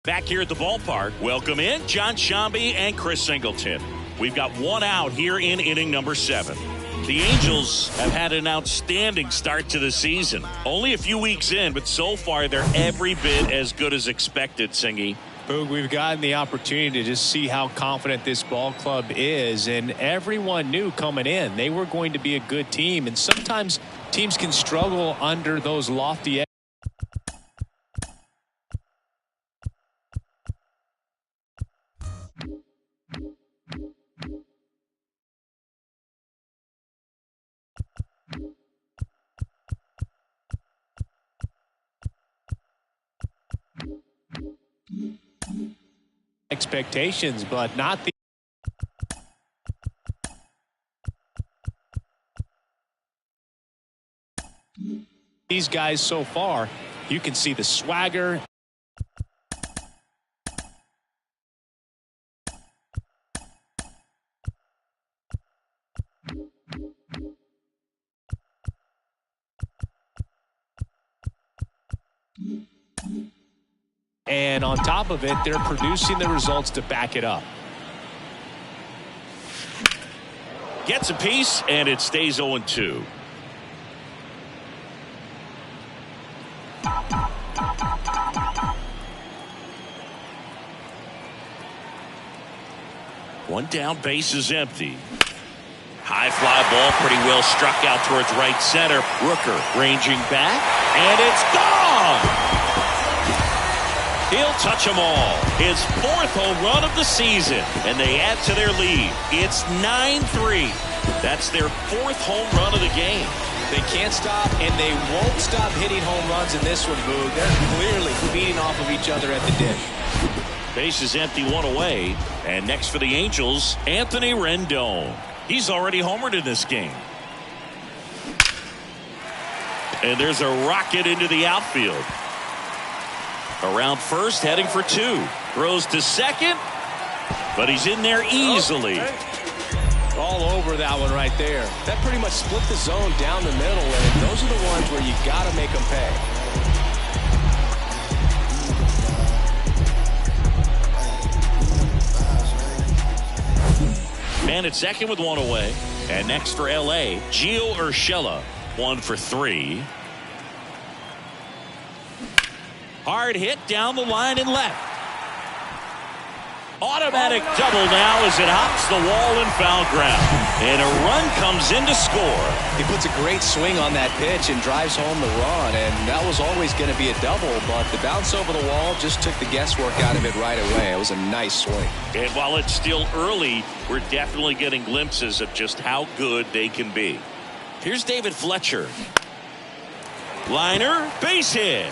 Back here at the ballpark, welcome in John Shambi and Chris Singleton. We've got one out here in inning number 7. The Angels have had an outstanding start to the season. Only a few weeks in, but so far they're every bit as good as expected, Singy. Boog, we've gotten the opportunity to just see how confident this ball club is, and everyone knew coming in they were going to be a good team, and sometimes teams can struggle under those lofty expectations, but not these guys so far. You can see the swagger. And on top of it, they're producing the results to back it up. Gets a piece, and it stays 0-2. One down, base is empty. High fly ball, pretty well struck out towards right center. Rooker ranging back, and it's gone! He'll touch them all. His 4th home run of the season, and they add to their lead. It's 9-3. That's their 4th home run of the game. They can't stop, and they won't stop hitting home runs in this one, Boog. They're clearly feeding off of each other at the dish. Base is empty, one away. And next for the Angels, Anthony Rendon. He's already homered in this game. And there's a rocket into the outfield. Around first, heading for 2. Throws to second, but he's in there easily. All over that one right there. That pretty much split the zone down the middle, and those are the ones where you got to make them pay. Man at second with 1 away. And next for L.A., Gio Urshela, 1 for 3. Hard hit down the line and left. Automatic double now as it hops the wall and foul ground. And a run comes in to score. He puts a great swing on that pitch and drives home the run, and that was always going to be a double, but the bounce over the wall just took the guesswork out of it right away. It was a nice swing. And while it's still early, we're definitely getting glimpses of just how good they can be. Here's David Fletcher. Liner, base hit.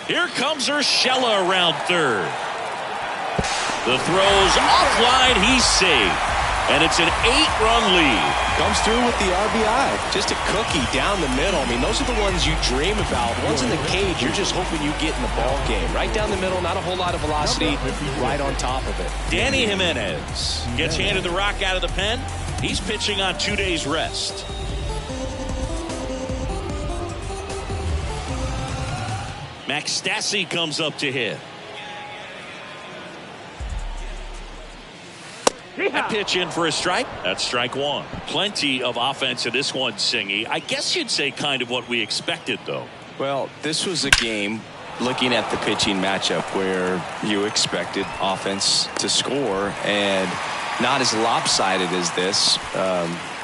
Here comes Urshela around third. The throw's offline, he's safe. And it's an 8-run lead. Comes through with the RBI. Just a cookie down the middle. I mean, those are the ones you dream about. Ones in the cage, you're just hoping you get in the ball game. Right down the middle, not a whole lot of velocity, right on top of it. Danny Jimenez gets handed the rock out of the pen. He's pitching on 2 days rest. Max Stassi comes up to hit. A pitch in for a strike. That's strike 1. Plenty of offense in this one, Singy. I guess you'd say kind of what we expected, though. Well, this was a game, looking at the pitching matchup, where you expected offense to score, and not as lopsided as this.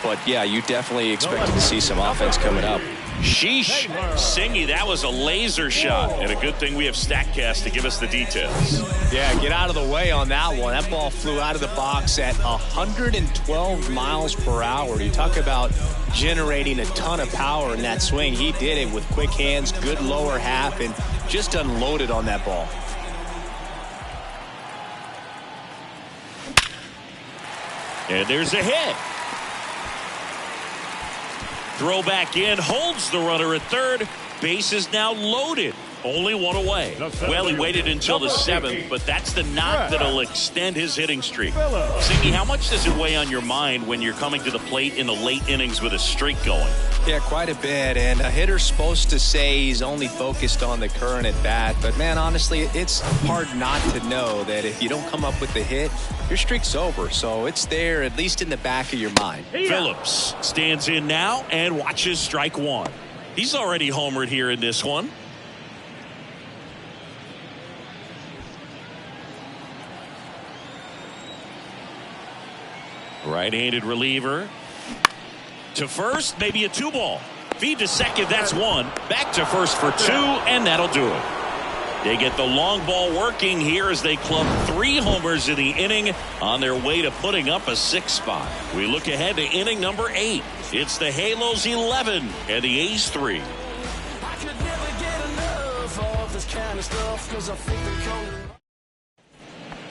But, yeah, you definitely expected to see some offense coming up. Sheesh. Singy, that was a laser shot. And a good thing we have StatCast to give us the details. Yeah, get out of the way on that one. That ball flew out of the box at 112 miles per hour. You talk about generating a ton of power in that swing. He did it with quick hands, good lower half, and just unloaded on that ball. And there's a hit. Throw back in, holds the runner at third. Base is now loaded. Only one away. Well, he waited until the 7th, but that's the knock that'll extend his hitting streak. Singy, how much does it weigh on your mind when you're coming to the plate in the late innings with a streak going? Yeah, quite a bit. And a hitter's supposed to say he's only focused on the current at bat. But, man, honestly, it's hard not to know that if you don't come up with the hit, your streak's over. So it's there, at least in the back of your mind. Phillips stands in now and watches strike one. He's already homered here in this one. Right-handed reliever. To first, maybe a 2-ball. Feed to second, that's one. Back to first for 2, and that'll do it. They get the long ball working here as they club 3 homers in the inning on their way to putting up a 6th spot. We look ahead to inning number 8. It's the Halos 11 and the A's 3.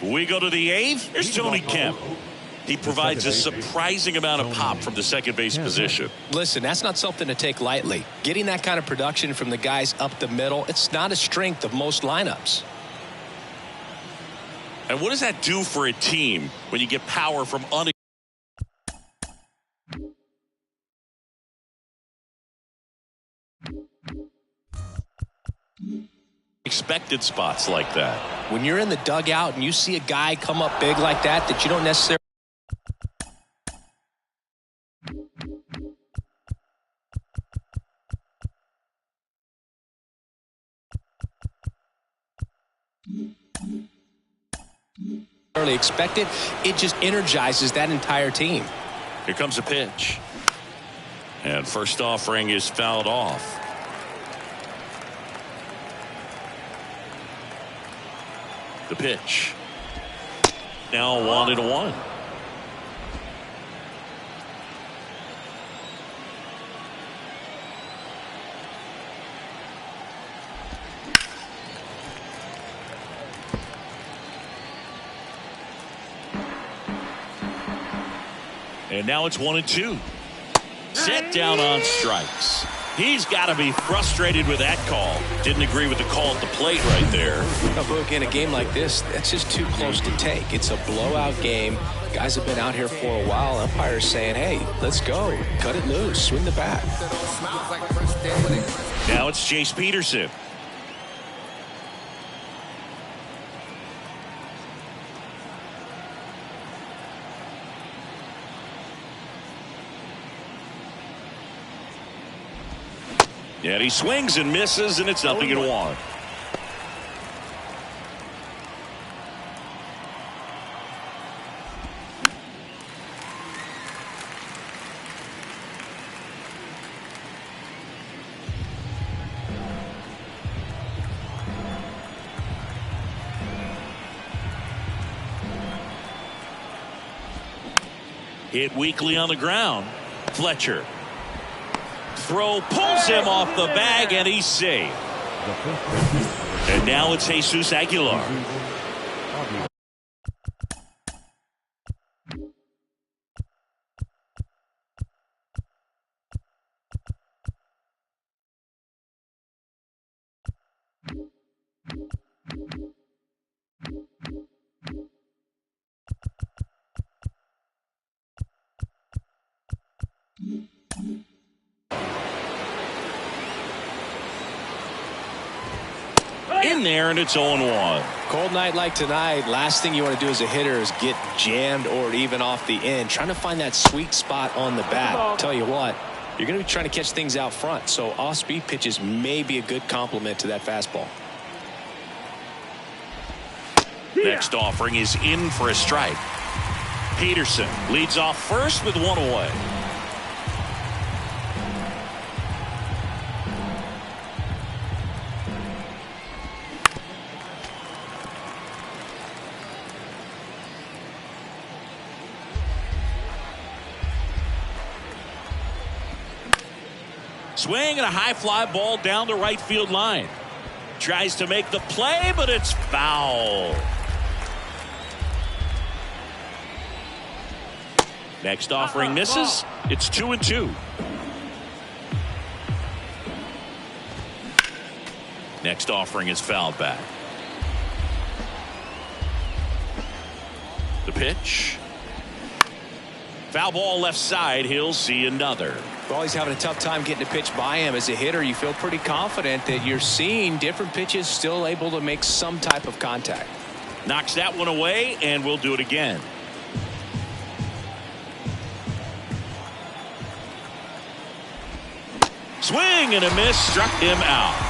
We go to the 8th. Here's Tony Kemp. He provides a surprising amount of pop from the second base position. Listen, that's not something to take lightly. Getting that kind of production from the guys up the middle, it's not a strength of most lineups. And what does that do for a team when you get power from unexpected spots like that? When you're in the dugout and you see a guy come up big like that you don't necessarily expect it, it just energizes that entire team. Here comes a pitch. And first offering is fouled off. The pitch. Now 1-1. And now it's 1-2. Set down on strikes. He's got to be frustrated with that call. Didn't agree with the call at the plate right there. But in a game like this, that's just too close to take. It's a blowout game. Guys have been out here for a while. Umpires saying, hey, let's go. Cut it loose. Swing the bat. Now it's Chase Peterson. And he swings and misses, and it's 0-1. Hit weakly on the ground. Fletcher. Throw pulls him off the bag, and he's safe. And now it's Jesus Aguilar. In there, and it's 0-1. Cold night like tonight, last thing you want to do as a hitter is get jammed or even off the end. Trying to find that sweet spot on the bat. I'll tell you what, you're going to be trying to catch things out front, so off-speed pitches may be a good complement to that fastball. Next offering is in for a strike. Peterson leads off first with 1 away. Swing and a high fly ball down the right field line. Tries to make the play, but it's foul. Next offering misses. It's 2-2. Next offering is fouled back. The pitch. Foul ball left side. He'll see another. Well, he's having a tough time getting a pitch by him. As a hitter, you feel pretty confident that you're seeing different pitches still able to make some type of contact. Knocks that one away, and we'll do it again. Swing and a miss, struck him out.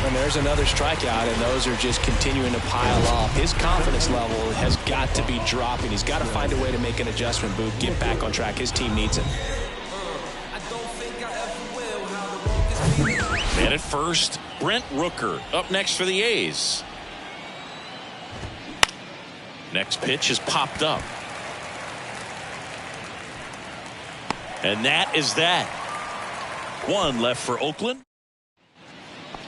And there's another strikeout, and those are just continuing to pile up. His confidence level has got to be dropping. He's got to find a way to make an adjustment, Boog, get back on track. His team needs him. Man at first, Brent Rooker up next for the A's. Next pitch is popped up. And that is that. One left for Oakland.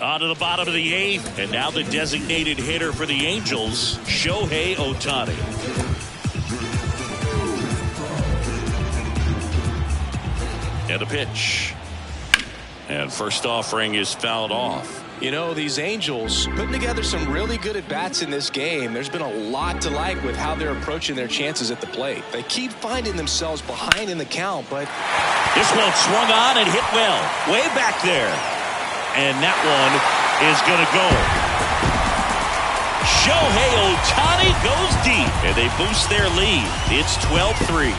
On to the bottom of the eighth, and now the designated hitter for the Angels, Shohei Ohtani. And a pitch. And first offering is fouled off. You know, these Angels putting together some really good at-bats in this game. There's been a lot to like with how they're approaching their chances at the plate. They keep finding themselves behind in the count, but this one swung on and hit well, way back there. And that one is going to go. Shohei Ohtani goes deep, and they boost their lead. It's 12-3.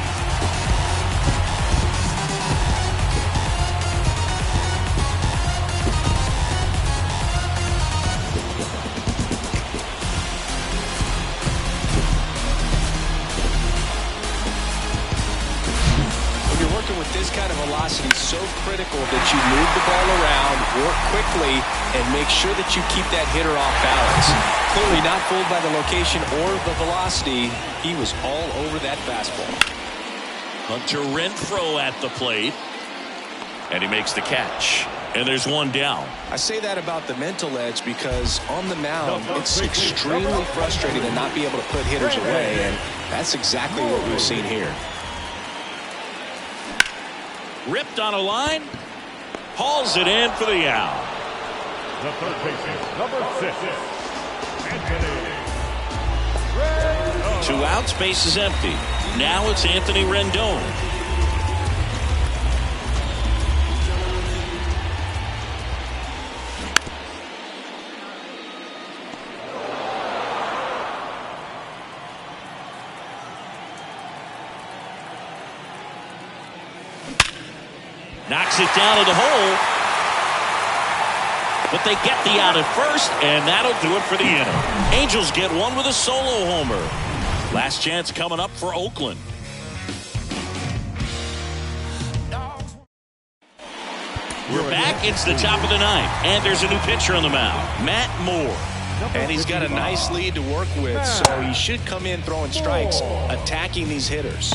With this kind of velocity, so critical that you move the ball around, work quickly, and make sure that you keep that hitter off balance. Clearly not fooled by the location or the velocity. He was all over that fastball. Hunter Renfroe at the plate, and he makes the catch. And there's one down. I say that about the mental edge because on the mound, it's extremely frustrating to not be able to put hitters away, and that's exactly what we've seen here. Ripped on a line, hauls it in for the out. The third baseman, number 6, Anthony. 2 outs, base is empty. Now it's Anthony Rendon. Knocks it down to the hole. But they get the out at first, and that'll do it for the inning. Angels get one with a solo homer. Last chance coming up for Oakland. We're back. It's the top of the ninth, and there's a new pitcher on the mound, Matt Moore. And he's got a nice lead to work with, so he should come in throwing strikes, attacking these hitters.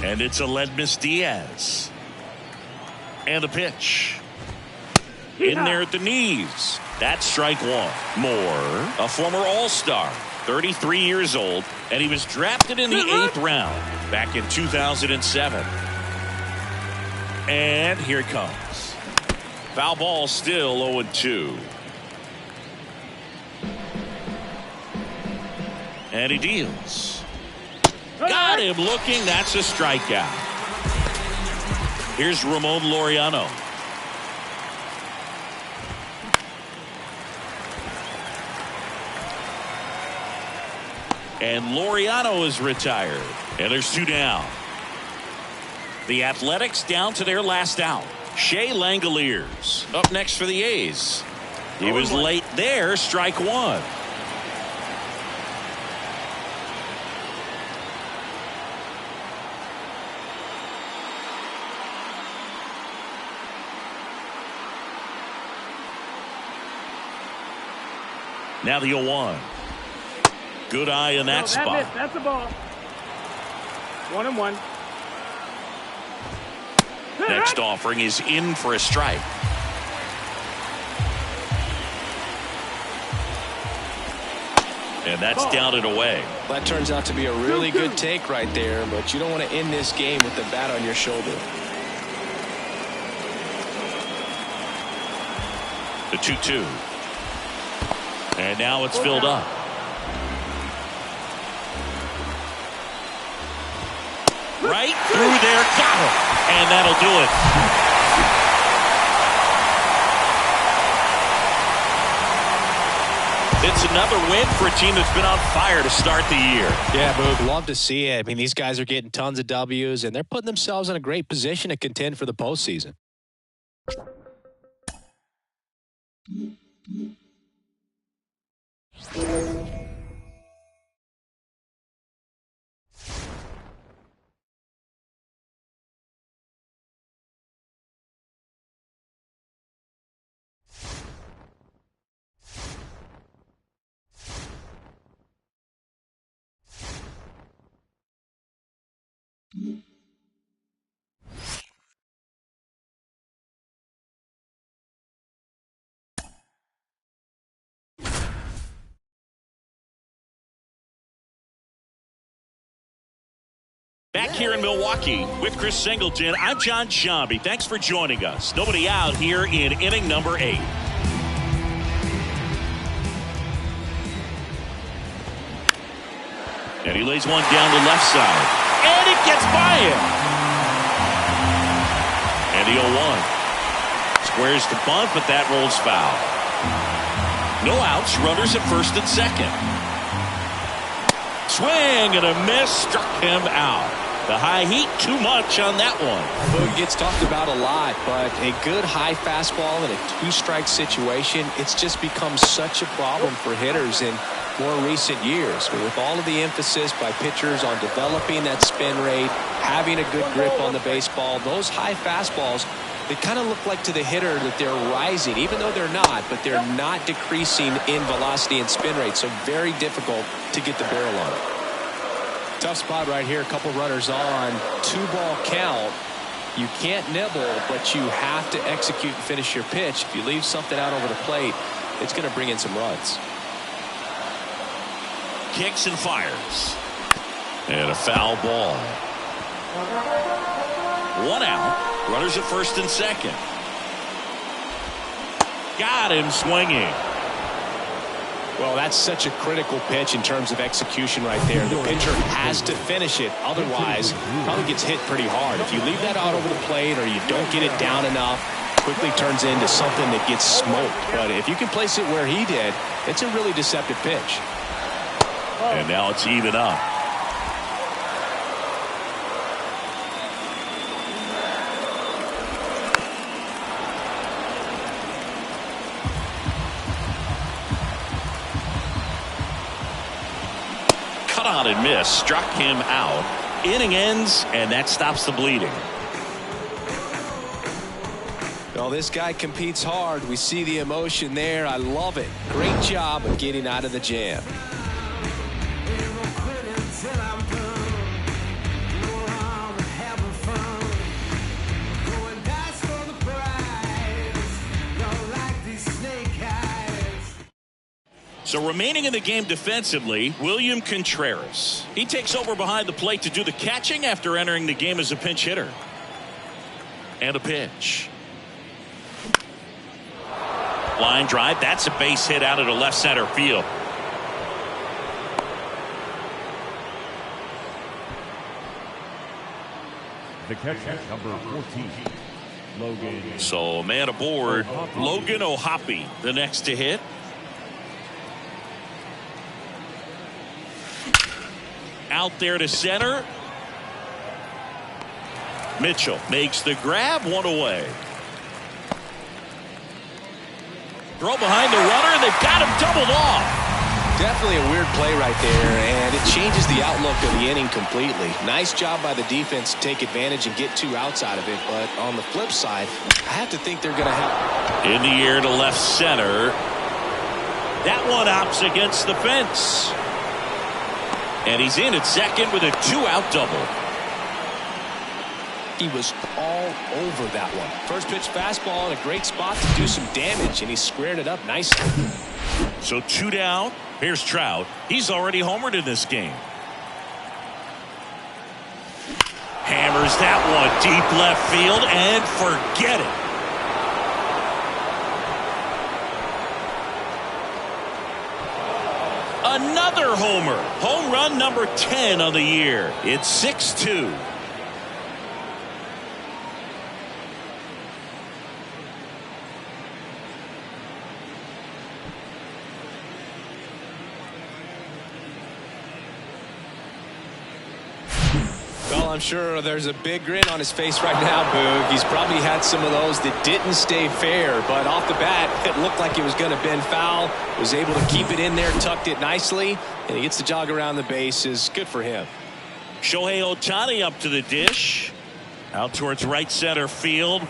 And it's Aledmys Diaz. And a pitch. In there at the knees. That's strike one. Moore, a former All-Star, 33 years old, and he was drafted in the 8th round back in 2007. And here it comes. Foul ball, still 0-2. And he deals. Got him looking. That's a strikeout. Here's Ramon Laureano. And Laureano is retired. And there's 2 down. The Athletics down to their last out. Shea Langoliers up next for the A's. He was late there. Strike one. Now the 0-1. Good eye in that spot. That's the ball. 1-1. Next offering is in for a strike. And that's down and away. That turns out to be a really good take right there, but you don't want to end this game with the bat on your shoulder. The 2-2. And now it's filled up. Right through there, got him. And that'll do it. It's another win for a team that's been on fire to start the year. Yeah, Boog, love to see it. I mean, these guys are getting tons of W's, and they're putting themselves in a great position to contend for the postseason. Back here in Milwaukee with Chris Singleton, I'm John Sciambi. Thanks for joining us. Nobody out here in inning number 8. And he lays one down the left side. And it gets by him. And the 0-1. Squares to bunt, but that rolls foul. No outs, runners at first and second. Swing and a miss, struck him out. The high heat, too much on that one. Boog gets talked about a lot, but a good high fastball in a 2-strike situation, it's just become such a problem for hitters in more recent years. But with all of the emphasis by pitchers on developing that spin rate, having a good grip on the baseball, those high fastballs, they kind of look like to the hitter that they're rising, even though they're not, but they're not decreasing in velocity and spin rate, so very difficult to get the barrel on it. Tough spot right here. A couple runners on. 2-ball count. You can't nibble, but you have to execute and finish your pitch. If you leave something out over the plate, it's going to bring in some runs. Kicks and fires. And a foul ball. 1 out. Runners at first and second. Got him swinging. Well, that's such a critical pitch in terms of execution right there. The pitcher has to finish it. Otherwise, probably gets hit pretty hard. If you leave that out over the plate or you don't get it down enough, quickly turns into something that gets smoked. But if you can place it where he did, it's a really deceptive pitch. And now it's even up. On and miss, struck him out. Inning ends, and that stops the bleeding. Well, this guy competes hard. We see the emotion there. I love it. Great job of getting out of the jam. So remaining in the game defensively, William Contreras. He takes over behind the plate to do the catching after entering the game as a pinch hitter. And a pitch. Line drive. That's a base hit out of the left center field. The catcher, number 14, Logan. So man aboard, Logan O'Hoppe, the next to hit. Out there to center. Mitchell makes the grab, 1 away. Throw behind the runner, and they've got him doubled off. Definitely a weird play right there, and it changes the outlook of the inning completely. Nice job by the defense to take advantage and get 2 outs out of it, but on the flip side, I have to think they're going to have... In the air to left center. That one hops against the fence. And he's in at second with a 2-out double. He was all over that one. First pitch fastball in a great spot to do some damage, and he squared it up nicely. So 2 down. Here's Trout. He's already homered in this game. Hammers that one deep left field and forget it. Another homer. Home run number 10 on the year. It's 6-2. Well, I'm sure there's a big grin on his face right now, Boog. He's probably had some of those that didn't stay fair, but off the bat, it looked like it was going to bend foul. Was able to keep it in there, tucked it nicely, and he gets the jog around the bases. Good for him. Shohei Ohtani up to the dish. Out towards right center field.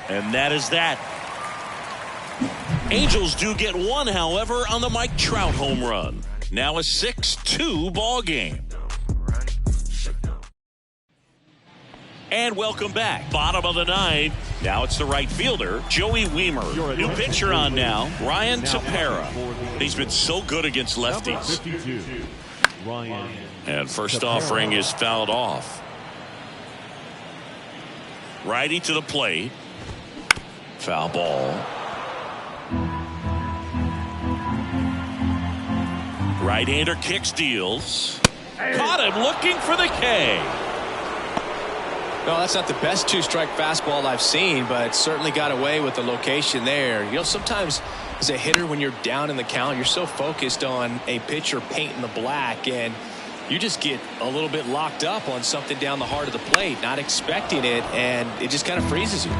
And that is that. Angels do get one, however, on the Mike Trout home run. Now a 6-2 ball game. And welcome back. Bottom of the ninth. Now it's the right fielder, Joey Wiemer. New pitcher on now, Ryan Tepera. He's been so good against lefties. And first offering is fouled off. Righty to the plate. Foul ball. Right-hander kicks, deals. Caught him looking for the K. No, that's not the best two-strike fastball I've seen, but certainly got away with the location there. You know, sometimes as a hitter, when you're down in the count, you're so focused on a pitcher painting the black, and you just get a little bit locked up on something down the heart of the plate, not expecting it, and it just kind of freezes you.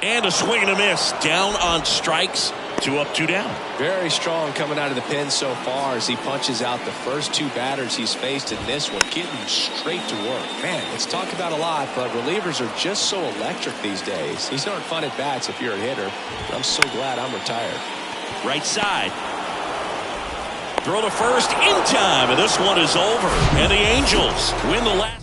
And a swing and a miss. Down on strikes. 2 up, 2 down. Very strong coming out of the pen so far as he punches out the first 2 batters he's faced in this one, getting straight to work. Man, it's talked about a lot, but relievers are just so electric these days. These aren't fun at bats if you're a hitter. I'm so glad I'm retired. Right side. Throw to first in time, and this one is over. And the Angels win the last.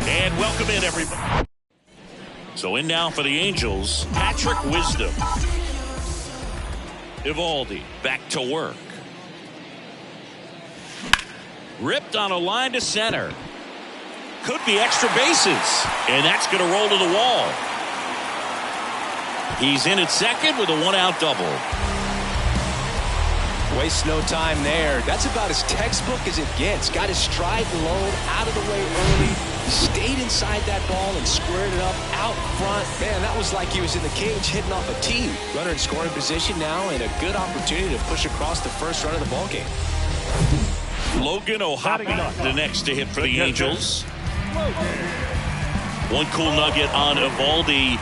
And welcome in, everybody. So in now for the Angels, Patrick Wisdom. Eovaldi back to work. Ripped on a line to center. Could be extra bases. And that's going to roll to the wall. He's in at second with a one-out double. Waste no time there. That's about as textbook as it gets. Got his stride and load out of the way early. Stayed inside that ball and squared it up out front. Man, that was like he was in the cage hitting off a tee. Runner in scoring position now and a good opportunity to push across the first run of the ball game. Logan O'Hoppe, the next to hit for the Angels. One cool nugget on Eovaldi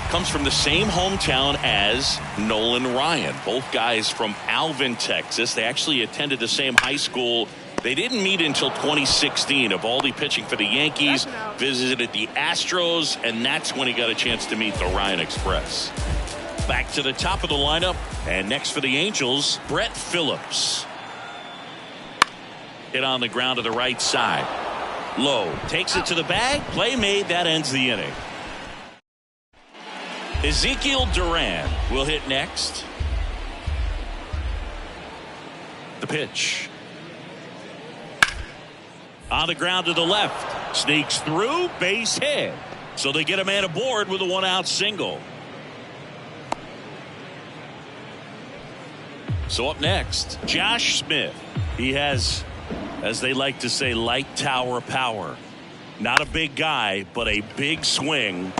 comes from the same hometown as Nolan Ryan. Both guys from Alvin, Texas. They actually attended the same high school. They didn't meet until 2016. Eovaldi pitching for the Yankees, visited the Astros, and that's when he got a chance to meet the Ryan Express. Back to the top of the lineup, and next for the Angels, Brett Phillips. Hit on the ground to the right side. Low takes it to the bag. Play made. That ends the inning. Ezekiel Duran will hit next. The pitch. On the ground to the left. Sneaks through. Base hit. So they get a man aboard with a one-out single. So up next, Josh Smith. He has, as they like to say, light tower power. Not a big guy, but a big swing.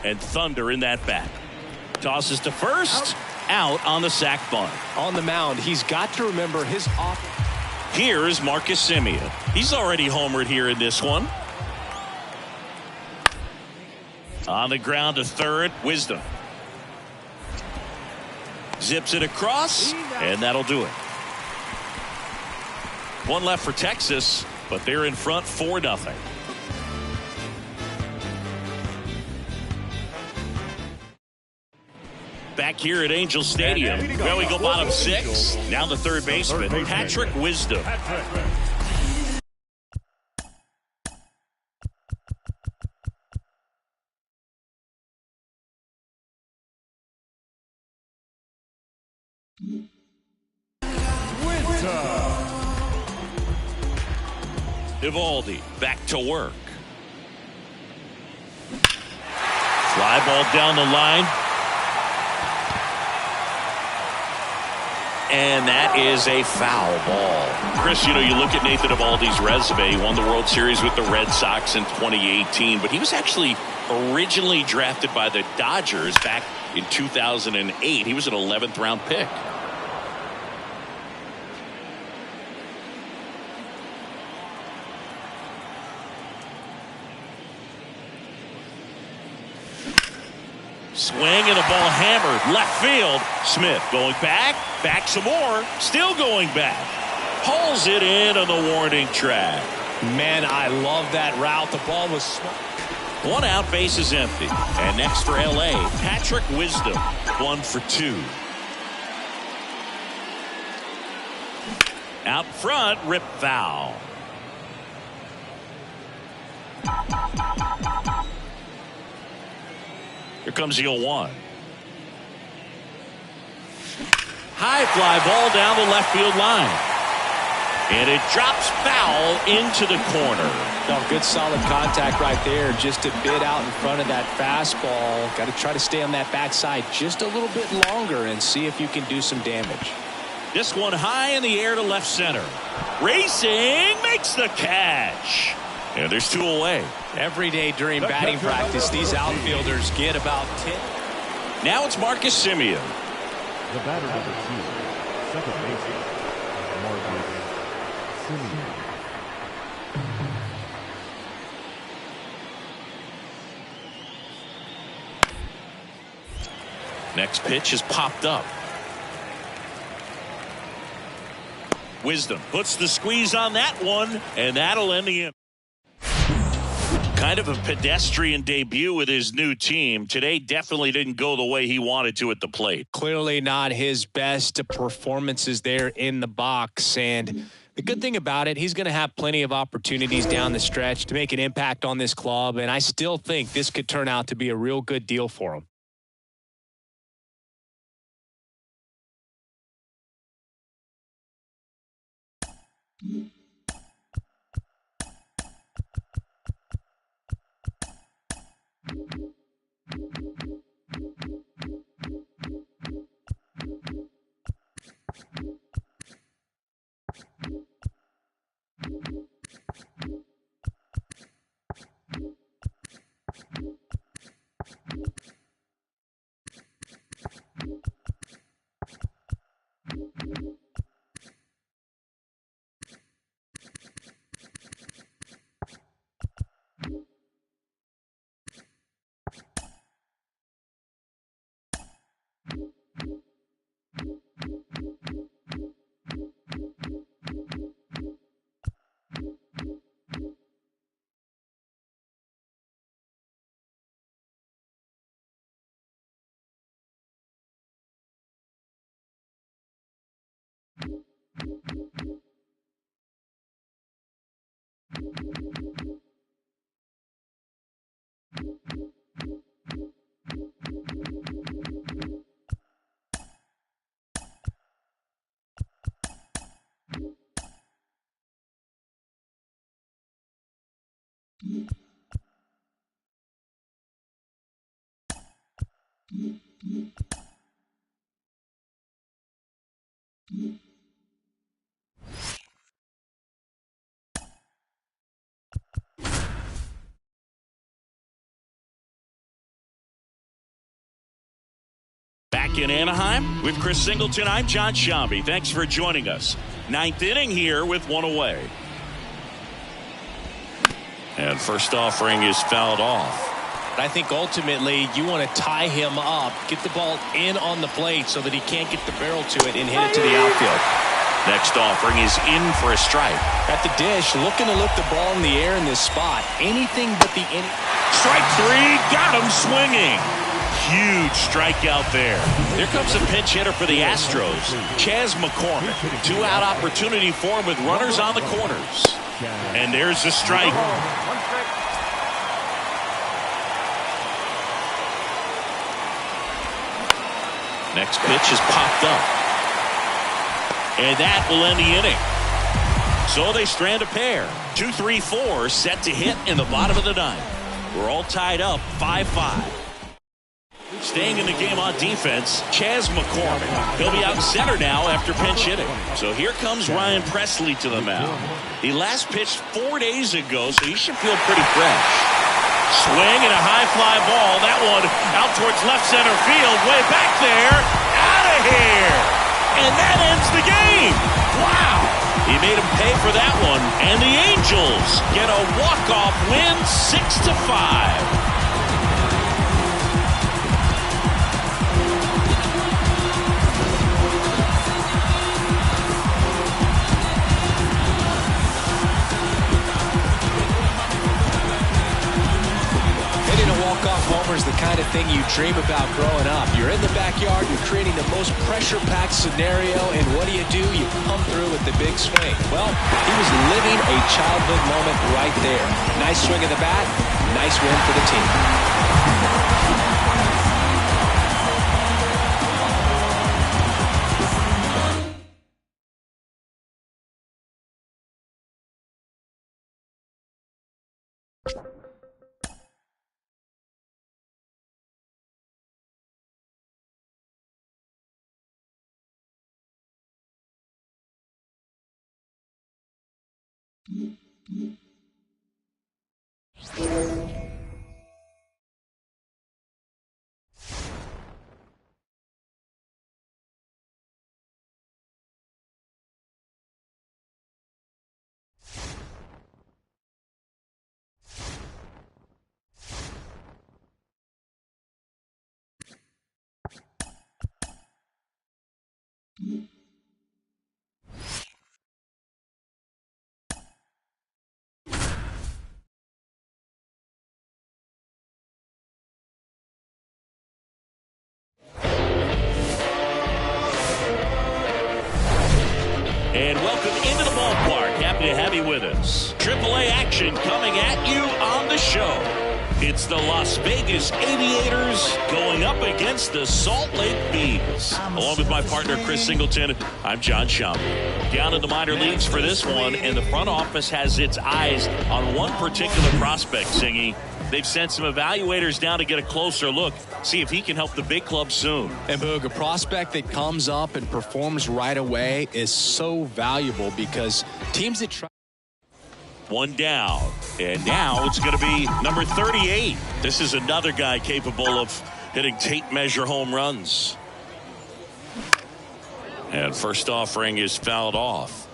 And thunder in that bat. Tosses to first. Out on the sac bunt. On the mound, he's got to remember his off. Here's Marcus Semien. He's already homered here in this one. On the ground to third, Wisdom. Zips it across, and that'll do it. One left for Texas, but they're in front 4-0. Back here at Angel Stadium, well, we go bottom 6. Now the third baseman, Patrick Wisdom. Eovaldi back to work. Fly ball down the line. And that is a foul ball. Chris, you know, you look at Nathan Eovaldi's resume. He won the World Series with the Red Sox in 2018, but he was actually originally drafted by the Dodgers back in 2008. He was an 11th round pick. Swing and the ball hammered left field. Smith going back some more, still going back. Pulls it in on the warning track. Man, I love that route. The ball was small. One out, base is empty. And next for LA, Patrick Wisdom, 1 for 2. Out front, rip foul. Here comes the 0-1. High fly ball down the left field line. And it drops foul into the corner. No, good solid contact right there. Just a bit out in front of that fastball. Got to try to stay on that backside just a little bit longer and see if you can do some damage. This one high in the air to left center. Racing makes the catch. And there's 2 away. Every day during batting practice, these outfielders get about 10. Now it's Marcus Semien. The batter number 2, second baseman, Marcus Semien. Next pitch is popped up. Wisdom puts the squeeze on that one, and that'll end the inning. Kind of a pedestrian debut with his new team. Today definitely didn't go the way he wanted to at the plate. Clearly not his best performances there in the box. And the good thing about it, he's going to have plenty of opportunities down the stretch to make an impact on this club. And I still think this could turn out to be a real good deal for him. Back in Anaheim with Chris Singleton, I'm John Shambi. Thanks for joining us. 9th inning here with 1 away. And first offering is fouled off. I think ultimately you want to tie him up, get the ball in on the plate so that he can't get the barrel to it and hit it to the outfield. Next offering is in for a strike. At the dish, looking to lift the ball in the air in this spot. Anything but the in. Strike 3, got him swinging. Huge strikeout there. Here comes a pinch hitter for the Astros, Chas McCormick. 2-out opportunity for him with runners on the corners. And there's the strike. Next pitch is popped up. And that will end the inning. So they strand a pair. 2-3-4 set to hit in the bottom of the 9th. We're all tied up 5-5. Staying in the game on defense, Chas McCormick. He'll be out center now after pinch hitting. So here comes Ryan Presley to the mound. He last pitched 4 days ago, so he should feel pretty fresh. Swing and a high fly ball. That one out towards left center field. Way back there. Out of here. And that ends the game. Wow. He made him pay for that one. And the Angels get a walk-off win 6-5. Walk-off homer is the kind of thing you dream about growing up. You're in the backyard, you're creating the most pressure-packed scenario, and what do? You come through with the big swing. Well, he was living a childhood moment right there. Nice swing of the bat, nice win for the team. And welcome into the ballpark. Happy to have you with us. AAA action coming at you on the show. It's the Las Vegas Aviators going up against the Salt Lake Bees. Along with my partner, Chris Singleton, I'm John Schaumburg. Down in the minor leagues for this one, and the front office has its eyes on one particular prospect, Singy. They've sent some evaluators down to get a closer look, see if he can help the big club soon. And Boog, a prospect that comes up and performs right away is so valuable because teams that try. One down, and now it's going to be number 38. This is another guy capable of hitting tape measure home runs. And first offering is fouled off.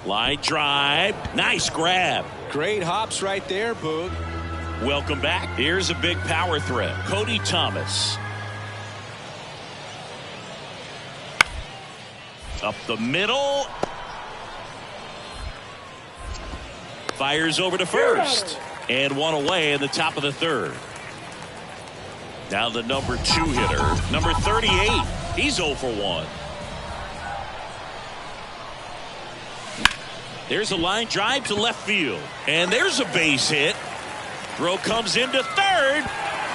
Line drive. Nice grab. Great hops right there, Boog. Welcome back. Here's a big power threat. Cody Thomas. Up the middle. Fires over to first. And one away in the top of the third. Now the number 2 hitter, number 38. He's 0 for 1. There's a line drive to left field. And there's a base hit. Throw comes into third.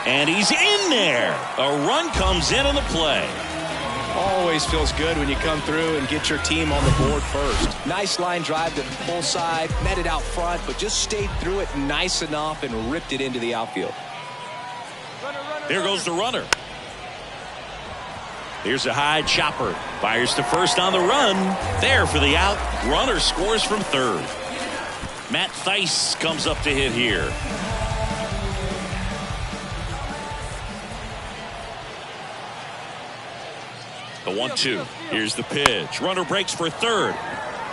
And he's in there. A run comes in on the play. Always feels good when you come through and get your team on the board first. Nice line drive to the full side. Met it out front, but just stayed through it nice enough and ripped it into the outfield. There goes the runner. Here's a high chopper. Fires to first on the run. There for the out. Runner scores from third. Matt Theis comes up to hit here. The 1-2. Here's the pitch. Runner breaks for third.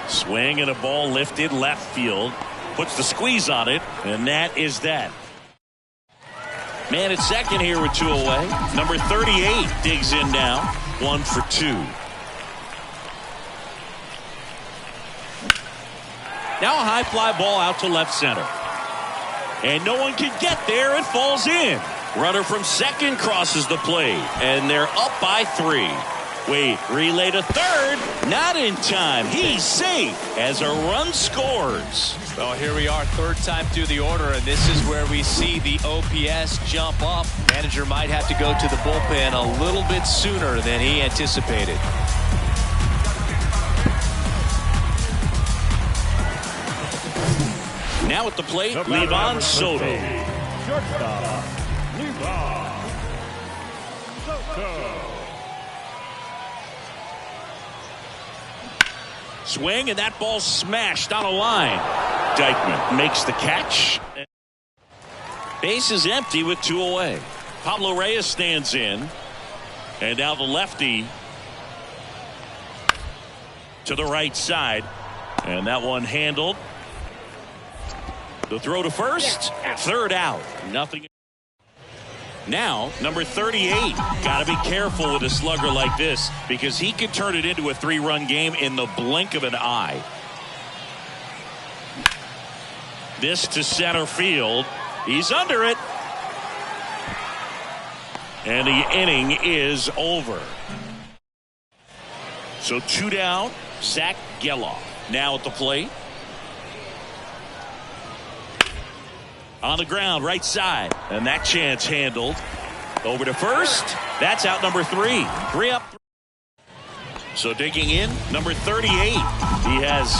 Swing and a ball lifted left field. Puts the squeeze on it. And that is that. Man at second here with 2 away. Number 38 digs in now. 1 for 2. Now a high fly ball out to left center. And no one can get there. It falls in. Runner from second crosses the plate. And they're up by 3. Wait, relay to third. Not in time. He's safe as a run scores. Well, here we are, third time through the order, and this is where we see the OPS jump up. Manager might have to go to the bullpen a little bit sooner than he anticipated. Now at the plate, Livan Soto. Shortstop, Livan Soto. Swing, and that ball smashed on a line. Dykeman makes the catch. Base is empty with 2 away. Pablo Reyes stands in. And now the lefty to the right side. And that one handled. The throw to first. Third out. Nothing. Now, number 38. Got to be careful with a slugger like this because he could turn it into a 3-run game in the blink of an eye. This to center field. He's under it. And the inning is over. So 2 down. Zach Geloff now at the plate. On the ground, right side. And that chance handled. Over to first. That's out number 3. 3 up. So digging in, number 38. He has,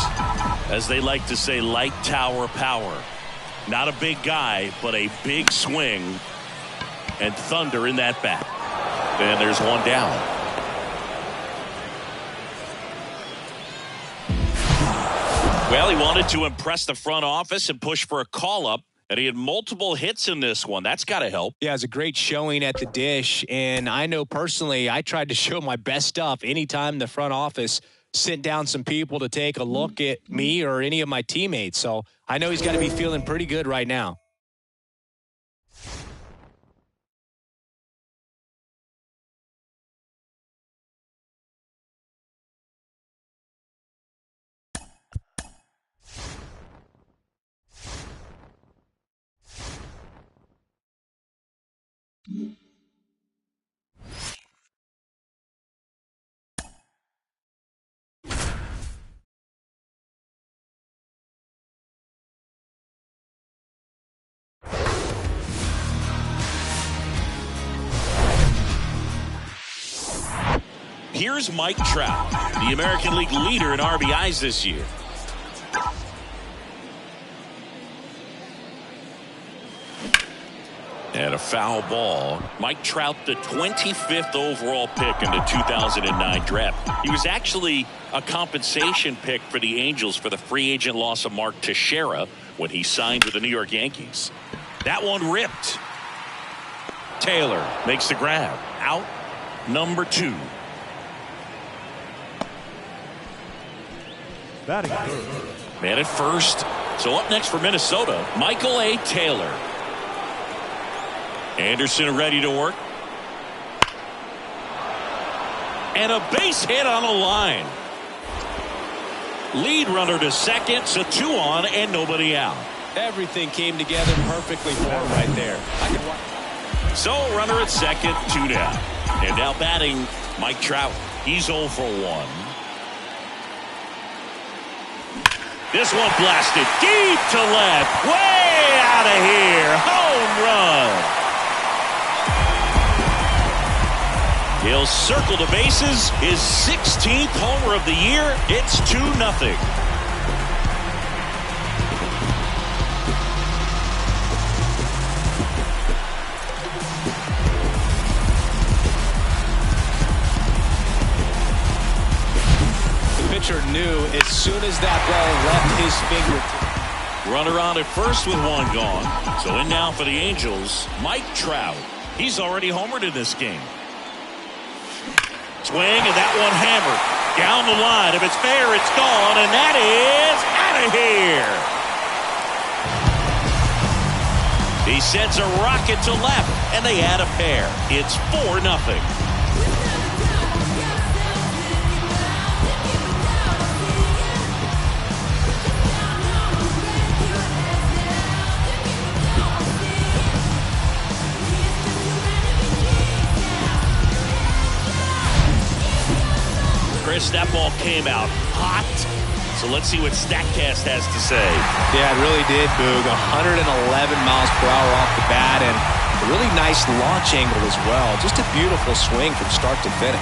as they like to say, light tower power. Not a big guy, but a big swing. And thunder in that bat. And there's 1 down. Well, he wanted to impress the front office and push for a call-up. And he had multiple hits in this one. That's got to help. Yeah, it's a great showing at the dish. And I know personally, I tried to show my best stuff anytime the front office sent down some people to take a look at me or any of my teammates. So I know he's got to be feeling pretty good right now. Here's Mike Trout, the American League leader in RBIs this year. And a foul ball. Mike Trout, the 25th overall pick in the 2009 draft. He was actually a compensation pick for the Angels for the free agent loss of Mark Teixeira when he signed with the New York Yankees. That one ripped. Taylor makes the grab. Out number 2. Batting third. Man at first. So up next for Minnesota, Michael A. Taylor. Anderson ready to work. And a base hit on the line. Lead runner to second, so 2 on and nobody out. Everything came together perfectly for him right there. So runner at second, 2 down. And now batting Mike Trout. He's 0 for 1. This one blasted deep to left. Way out of here. Home run. He'll circle the bases. His 16th homer of the year. It's 2-0. Pitcher knew as soon as that ball left his finger. Runner on at first with 1 gone. So in now for the Angels, Mike Trout. He's already homered in this game. Swing, and that one hammered. Down the line. If it's fair, it's gone, and that is out of here. He sends a rocket to left, and they add a pair. It's 4-0. Chris, that ball came out hot. So let's see what StatCast has to say. Yeah, it really did, Boog. 111 miles per hour off the bat and a really nice launch angle as well. Just a beautiful swing from start to finish.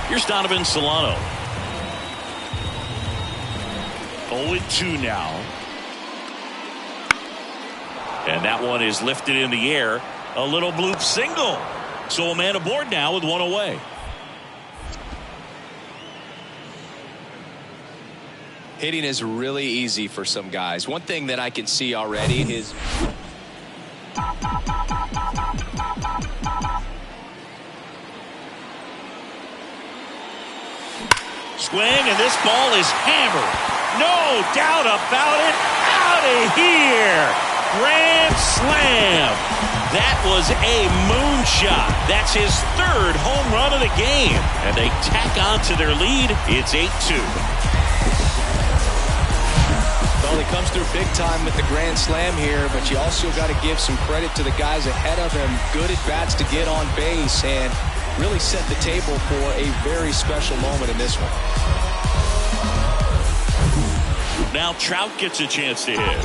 Here's Donovan Solano. 0-2 now. And that one is lifted in the air. A little bloop single. So a man aboard now with 1 away. Hitting is really easy for some guys. One thing that I can see already is swing, and this ball is hammered. No doubt about it. Out of here. Grand slam. That was a moonshot. That's his third home run of the game. And they tack on to their lead. It's 8-2. Well, he comes through big time with the grand slam here, but you also got to give some credit to the guys ahead of him. Good at-bats to get on base and really set the table for a very special moment in this one. Now Trout gets a chance to hit.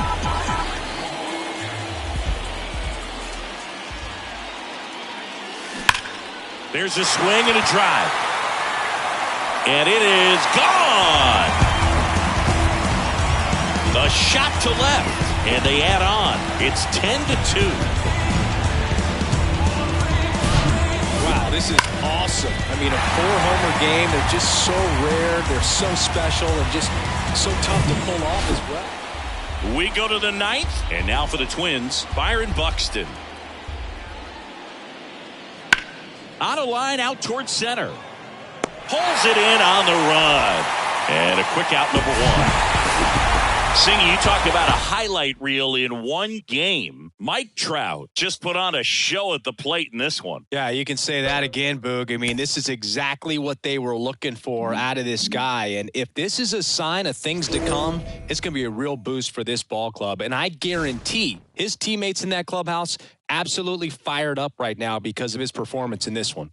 There's a swing and a drive. And it is gone. A shot to left. And they add on. It's 10-2. Wow, this is awesome. I mean, a 4-homer game. They're just so rare. They're so special and just so tough to pull off as well. We go to the ninth. And now for the Twins, Byron Buxton. On a line out towards center. Pulls it in on the run. And a quick out, number one. Singy, you talk about a highlight reel in one game. Mike Trout just put on a show at the plate in this one. Yeah, you can say that again, Boog. I mean, this is exactly what they were looking for out of this guy. And if this is a sign of things to come, it's going to be a real boost for this ball club. And I guarantee his teammates in that clubhouse absolutely fired up right now because of his performance in this one.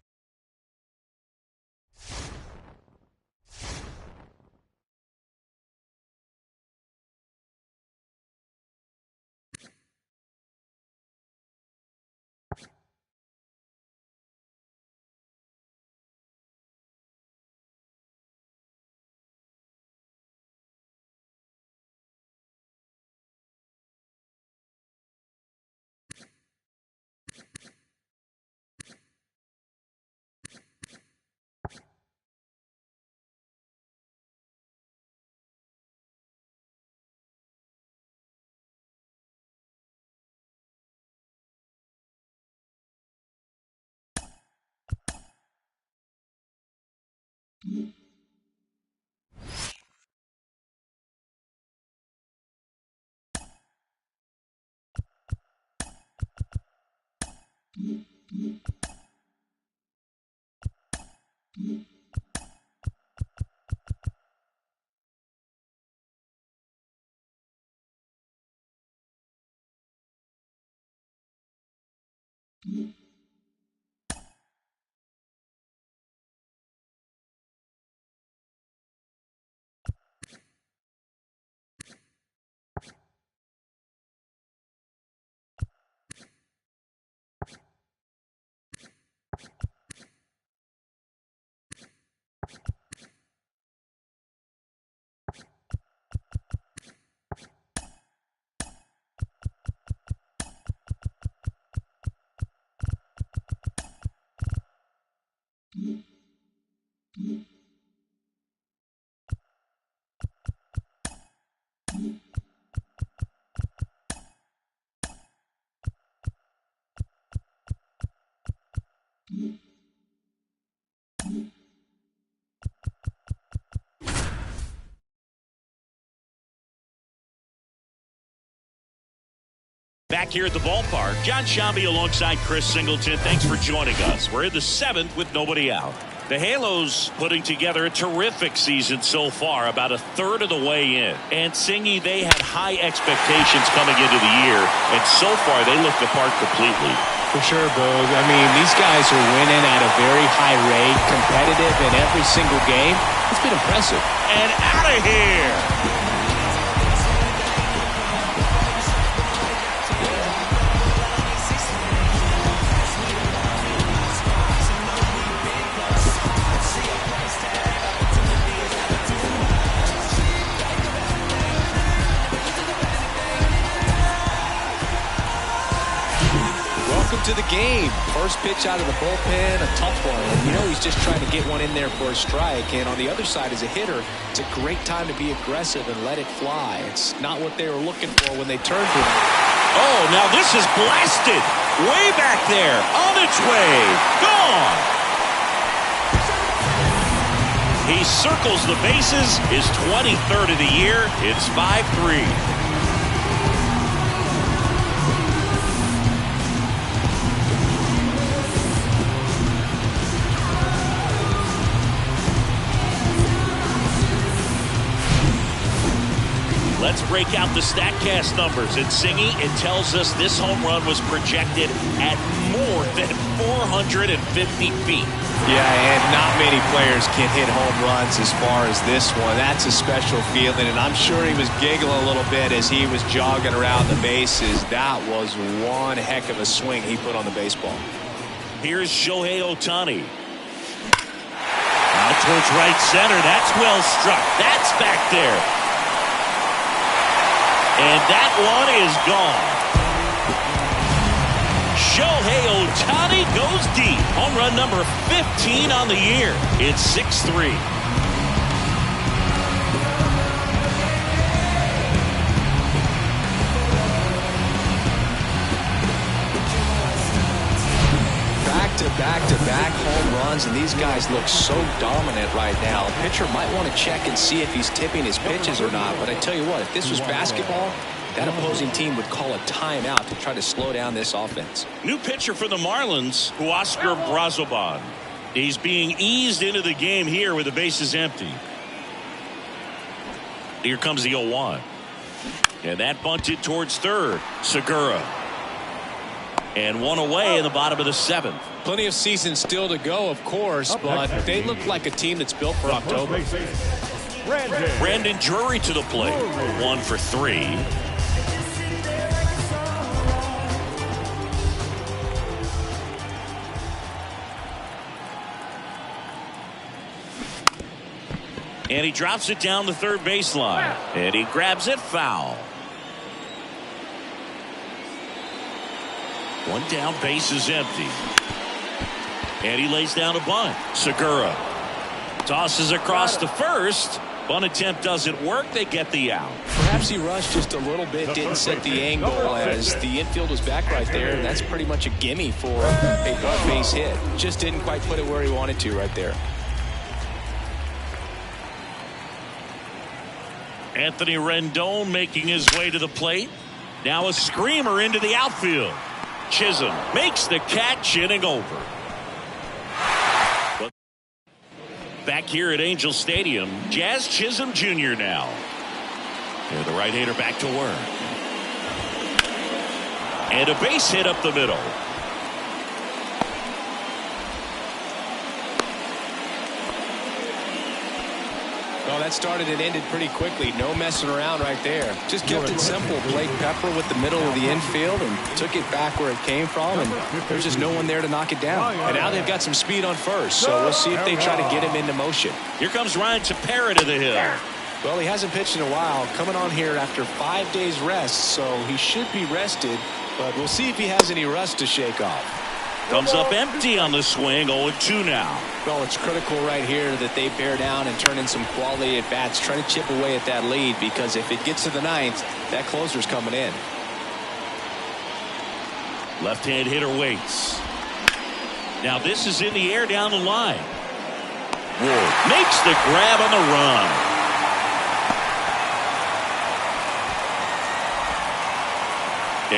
Back here at the ballpark, John Shambi alongside Chris Singleton. Thanks for joining us. We're in the seventh with nobody out. The Halos putting together a terrific season so far, about a third of the way in. And Singy, they had high expectations coming into the year, and so far they look the part completely. For sure, Boog. I mean, these guys are winning at a very high rate, competitive in every single game. It's been impressive. And out of here. To the game. First pitch out of the bullpen, a tough one. And you know he's just trying to get one in there for a strike. And on the other side, as a hitter, it's a great time to be aggressive and let it fly. It's not what they were looking for when they turned to him. Oh, now this is blasted. Way back there. On its way. Gone. He circles the bases. His 23rd of the year. It's 5-3. Let's break out the StatCast numbers. And Singy, it tells us this home run was projected at more than 450 feet. Yeah, and not many players can hit home runs as far as this one. That's a special feeling, and I'm sure he was giggling a little bit as he was jogging around the bases. That was one heck of a swing he put on the baseball. Here's Shohei Ohtani. Out towards right center. That's well struck. That's back there. And that one is gone. Shohei Ohtani goes deep. Home run number 15 on the year. It's 6-3. Back-to-back home runs, and these guys look so dominant right now. The pitcher might want to check and see if he's tipping his pitches or not, but I tell you what, if this was basketball, that opposing team would call a timeout to try to slow down this offense. New pitcher for the Marlins, Huascar Brazoban. He's being eased into the game here with the bases empty. Here comes the 0-1. And that bunted towards third. Segura. And one away in the bottom of the 7th. Plenty of season still to go, of course, but they look like a team that's built for October. Brandon Drury to the plate. 1 for 3. And he drops it down the third baseline. And he grabs it foul. One down, base is empty. And he lays down a bunt. Segura tosses across to first. Bunt attempt doesn't work. They get the out. Perhaps he rushed just a little bit, didn't set the angle as the infield was back right there, and that's pretty much a gimme for a bunt base hit. Just didn't quite put it where he wanted to right there. Anthony Rendon making his way to the plate. Now a screamer into the outfield. Chisholm makes the catch, inning over. Back here at Angel Stadium, Jazz Chisholm Jr. now. And the right-hander back to work. And a base hit up the middle. Well, that started and ended pretty quickly. No messing around right there. Just kept it simple. Blake Pepper with the middle of the infield and took it back where it came from, and there's just no one there to knock it down. And now they've got some speed on first, so we'll see if they try to get him into motion. Here comes Ryan Tepera to the hill. Well, he hasn't pitched in a while, coming on here after 5 days rest, so he should be rested, but we'll see if he has any rust to shake off. Comes up empty on the swing. 0-2 now. Well, it's critical right here that they bear down and turn in some quality at bats, try to chip away at that lead, because if it gets to the 9th, that closer's coming in. Left-hand hitter waits. Now this is in the air down the line. Ward makes the grab on the run.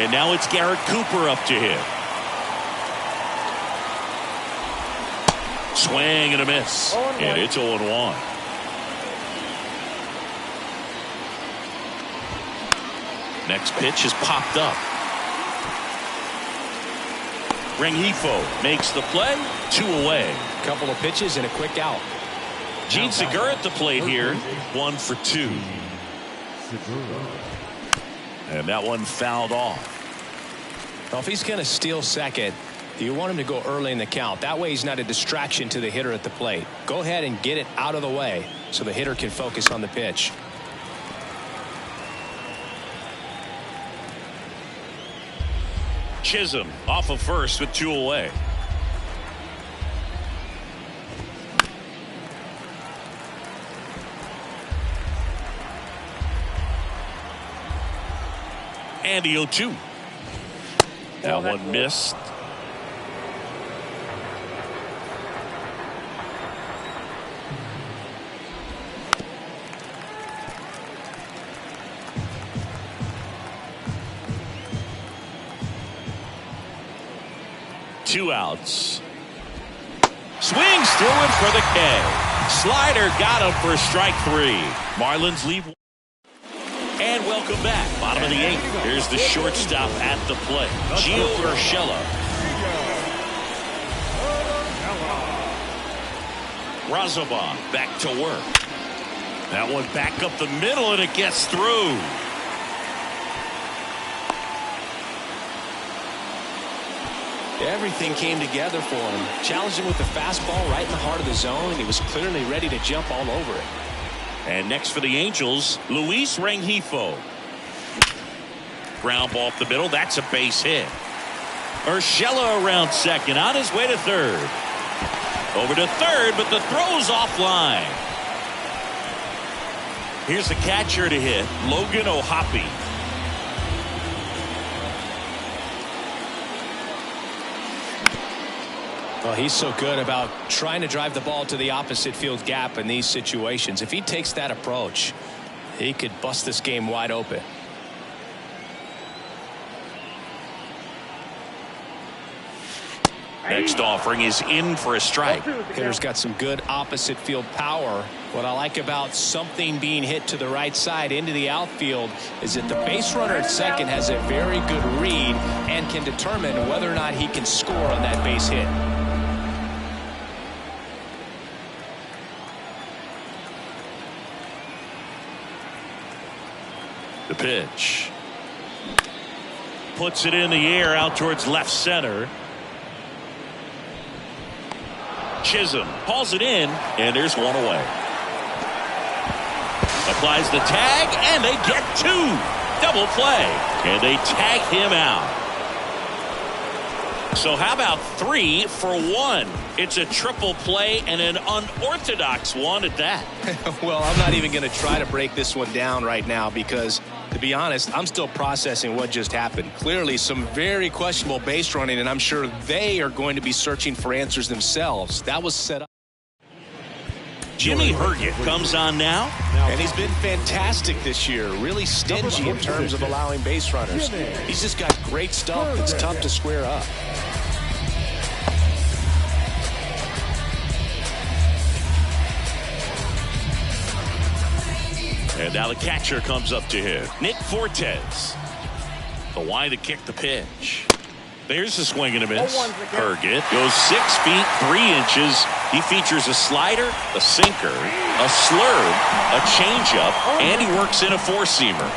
And now it's Garrett Cooper up to hit. Swing and a miss. And it's 0-1. Next pitch is popped up. Rengifo makes the play. 2 away. Couple of pitches and a quick out. Gene Segura at the plate here. 1 for 2. And that one fouled off. Well, if he's going to steal second, you want him to go early in the count. That way he's not a distraction to the hitter at the plate. Go ahead and get it out of the way so the hitter can focus on the pitch. Chisholm off of first with 2 away. And the 0-2. That one missed. Two outs. Swings through it for the K. Slider got him for strike 3. Marlins leave. And welcome back. Bottom of the 8th. Here's the shortstop at the plate, Gio Urshela. Razabon back to work. That one back up the middle, and it gets through. Everything came together for him. Challenged him with the fastball right in the heart of the zone, and he was clearly ready to jump all over it. And next for the Angels, Luis Rengifo. Ground ball up the middle. That's a base hit. Urshela around second, on his way to third. Over to third, but the throw's offline. Here's the catcher to hit, Logan O'Hoppe. Well, he's so good about trying to drive the ball to the opposite field gap in these situations. If he takes that approach, he could bust this game wide open. Next offering is in for a strike. Hitter's got some good opposite field power. What I like about something being hit to the right side into the outfield is that the base runner at second has a very good read and can determine whether or not he can score on that base hit. The pitch. Puts it in the air out towards left center. Chisholm hauls it in, and there's one away. Applies the tag, and they get two. Double play, and they tag him out. So how about 3 for 1? It's a triple play and an unorthodox one at that. Well, I'm not even going to try to break this one down right now because, to be honest, I'm still processing what just happened. Clearly some very questionable base running, and I'm sure they are going to be searching for answers themselves. That was set up. Jimmy Herget comes on now. And he's been fantastic this year. Really stingy in terms of allowing base runners. He's just got great stuff that's tough to square up. And now the catcher comes up to him, Nick Fortes. The wind to kick the pitch. There's a swing and a miss. Herget goes 6 feet 3 inches. He features a slider, a sinker, a slurve, a changeup, and he works in a four-seamer.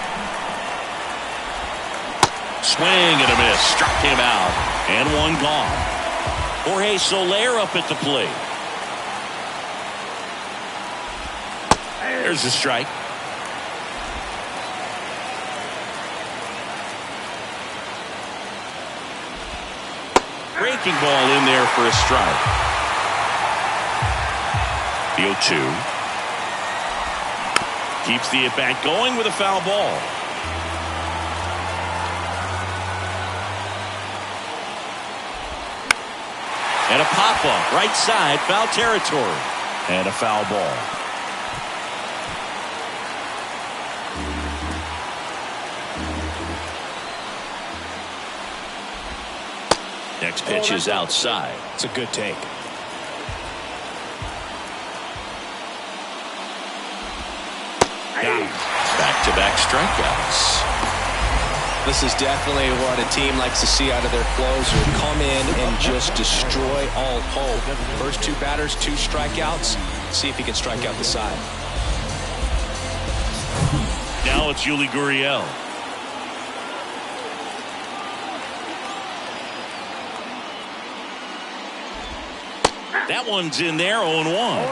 Swing and a miss. Struck him out. And one gone. Jorge Soler up at the plate. There's a strike. Breaking ball in there for a strike. The 0-2. Keeps the at-bat going with a foul ball. And a pop-up right side, foul territory. And a foul ball. Next pitch is outside. It's a good take. Got him. Back-to-back strikeouts. This is definitely what a team likes to see out of their closer. Come in and just destroy all hope. First 2 batters, 2 strikeouts. See if he can strike out the side. Now it's Yuli Gurriel. That one's in there, 0-1.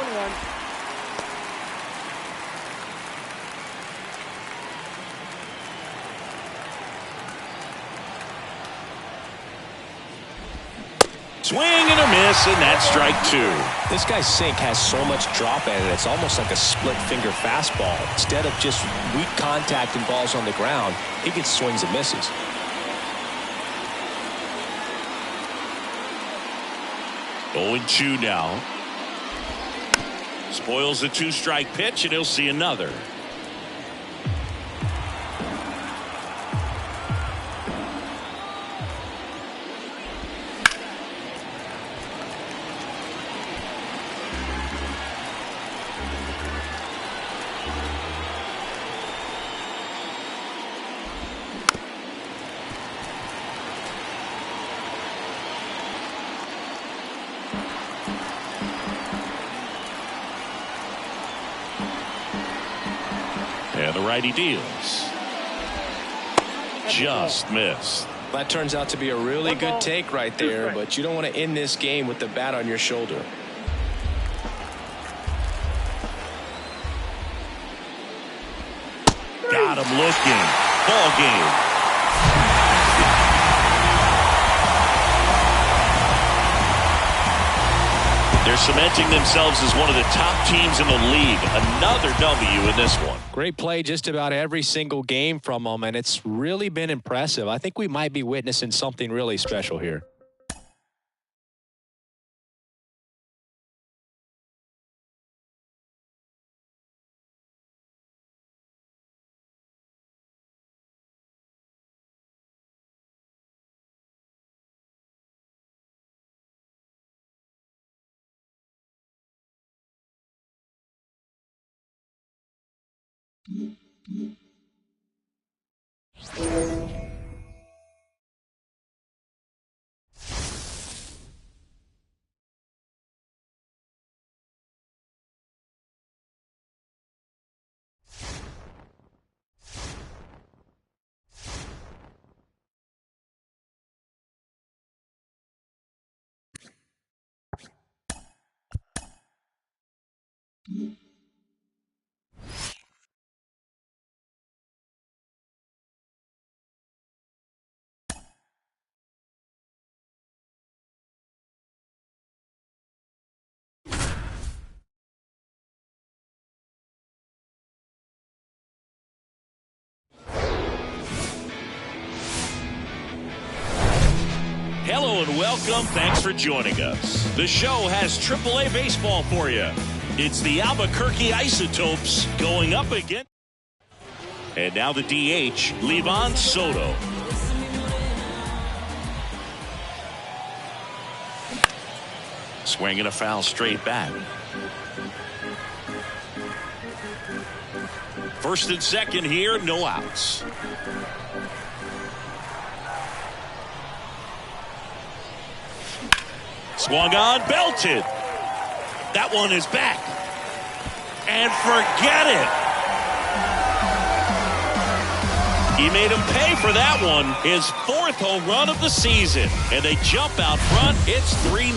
Swing and a miss, and that's strike 2. This guy's sink has so much drop in it. It's almost like a split-finger fastball. Instead of just weak contact and balls on the ground, he gets swings and misses. Oh, 0-2 now. Spoils the 2-strike pitch, and he'll see another. the righty deals. Just missed. That turns out to be a really good take right there, but you don't want to end this game with the bat on your shoulder. Got him looking. Ball game. They're cementing themselves as one of the top teams in the league. Another W in this one. Great play just about every single game from them, and it's really been impressive. I think we might be witnessing something really special here. Hello and welcome. Thanks for joining us. The show has AAA baseball for you. It's the Albuquerque Isotopes going up again. And now the DH, Livan Soto. Swinging a foul straight back. First and second here, no outs. Swung on, belted. That one is back. And forget it. He made him pay for that one. His 4th home run of the season. And they jump out front. It's 3-0.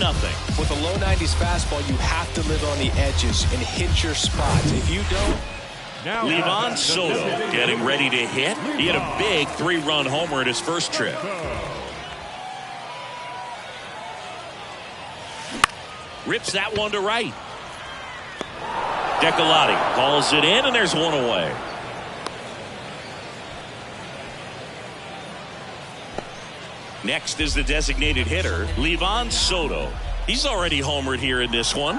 With a low 90s fastball, you have to live on the edges and hit your spots. If you don't, Livan Soto getting ready to hit. He had a big 3-run homer at his first trip. Rips that one to right. Decolati calls it in, and there's one away. Next is the designated hitter, Livan Soto. He's already homered here in this one.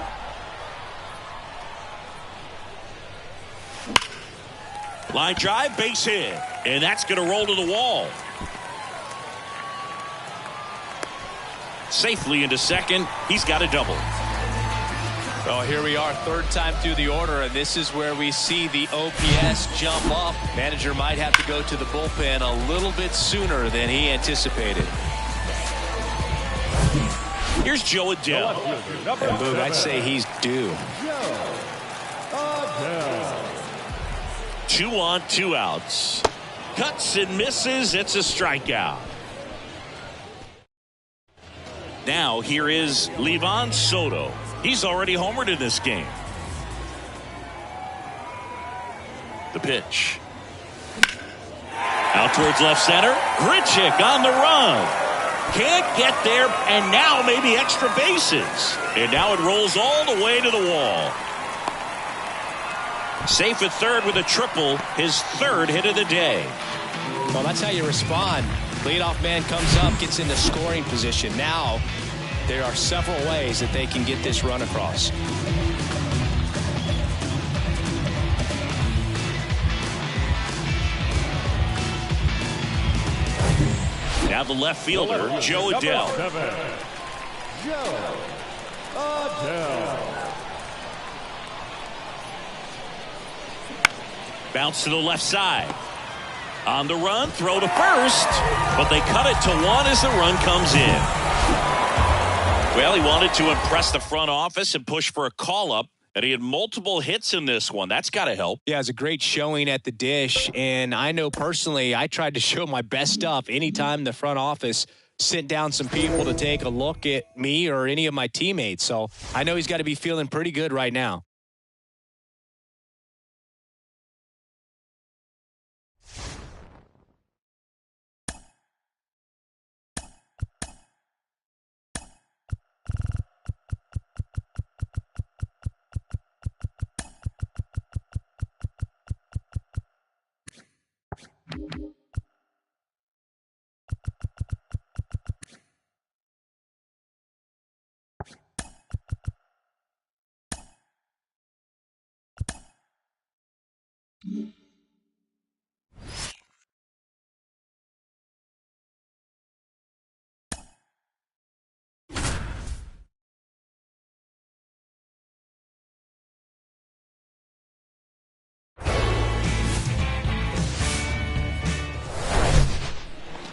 Line drive, base hit. And that's going to roll to the wall. Safely into second. He's got a double. Well, here we are, 3rd time through the order, and this is where we see the OPS jump up. Manager might have to go to the bullpen a little bit sooner than he anticipated. Here's Joe Adele. And Boog, I'd say he's due. 2 on, 2 outs. Cuts and misses. It's a strikeout. Now here is Livan Soto. He's already homered in this game. The pitch. Out towards left center. Grichuk on the run. Can't get there, and now maybe extra bases. And now it rolls all the way to the wall. Safe at third with a triple, his 3rd hit of the day. Well, that's how you respond. Leadoff man comes up, gets into scoring position. Now, there are several ways that they can get this run across. Now the left fielder, Joe Adele. Joe Adele. Bounce to the left side. On the run, throw to first, but they cut it to 1 as the run comes in. Well, he wanted to impress the front office and push for a call-up, And he had multiple hits in this one. That's got to help. Yeah, it was a great showing at the dish. And I know personally I tried to show my best stuff anytime the front office sent down some people to take a look at me or any of my teammates. So I know he's got to be feeling pretty good right now.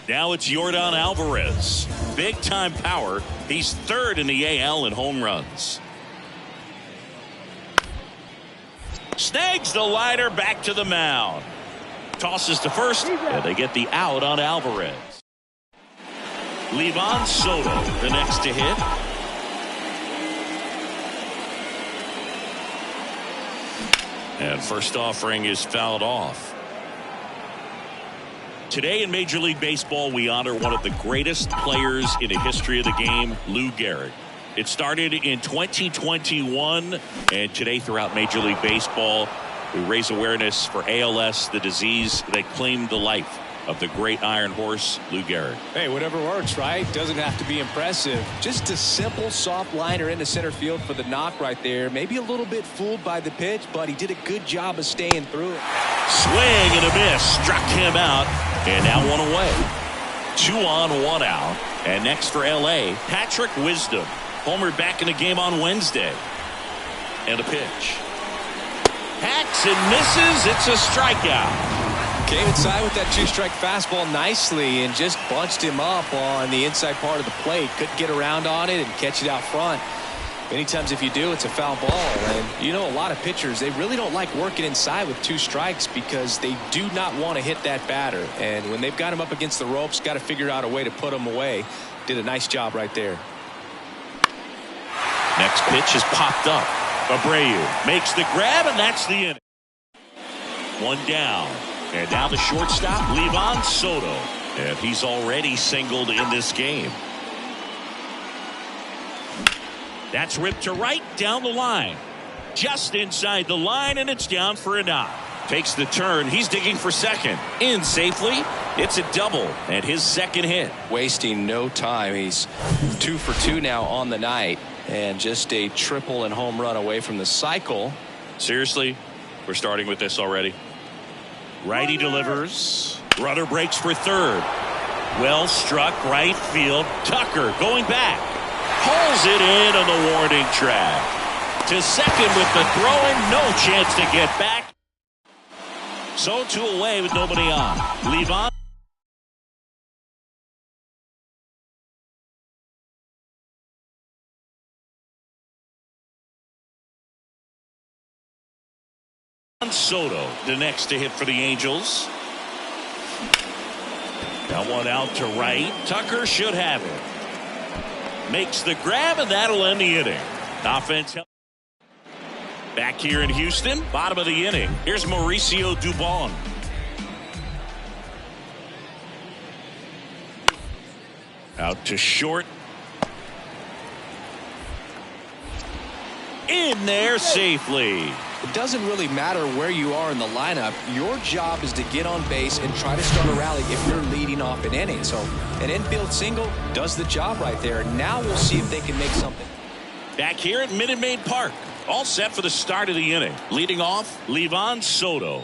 Now it's Yordan Alvarez. Big-time power. He's third in the AL in home runs. Snags the liner back to the mound. Tosses to first, and they get the out on Alvarez. Livan Soto, the next to hit. And first offering is fouled off. Today in Major League Baseball, we honor one of the greatest players in the history of the game, Lou Gehrig. It started in 2021, and today throughout Major League Baseball, we raise awareness for ALS, the disease that claimed the life of the great Iron Horse, Lou Gehrig. Hey, whatever works, right? Doesn't have to be impressive. Just a simple soft liner into center field for the knock right there. Maybe a little bit fooled by the pitch, but he did a good job of staying through it. Swing and a miss. Struck him out. And now one away. 2 on, 1 out. And next for L.A., Patrick Wisdom. Homer back in the game on Wednesday. And a pitch. Hacks and misses. It's a strikeout. Came inside with that 2-strike fastball nicely and just bunched him up on the inside part of the plate. Couldn't get around on it and catch it out front. Many times if you do, it's a foul ball. And you know, a lot of pitchers, they really don't like working inside with 2 strikes because they do not want to hit that batter. And when they've got him up against the ropes, got to figure out a way to put him away. Did a nice job right there. Next pitch is popped up. Abreu makes the grab, and that's the inning. 1 down. And now the shortstop, Livan Soto. And he's already singled in this game. That's ripped to right down the line. Just inside the line, and it's down for a knock. Takes the turn. He's digging for second. In safely. It's a double, and his second hit. Wasting no time. He's 2 for 2 now on the night, and just a triple and home run away from the cycle. Seriously, we're starting with this already. Righty delivers. Runner breaks for third. Well struck right field. Tucker going back. Pulls it in on the warning track. To second with the throw in. No chance to get back. So 2 away with nobody on. Livan. Soto, the next to hit for the Angels. That one out to right. Tucker should have it. Makes the grab, and that'll end the inning. Offense. Back here in Houston, bottom of the inning. Here's Mauricio Dubon. Out to short. In there safely. It doesn't really matter where you are in the lineup. Your job is to get on base and try to start a rally if you're leading off an inning. So an infield single does the job right there. Now we'll see if they can make something. Back here at Minute Maid Park. All set for the start of the inning. Leading off, Livan Soto.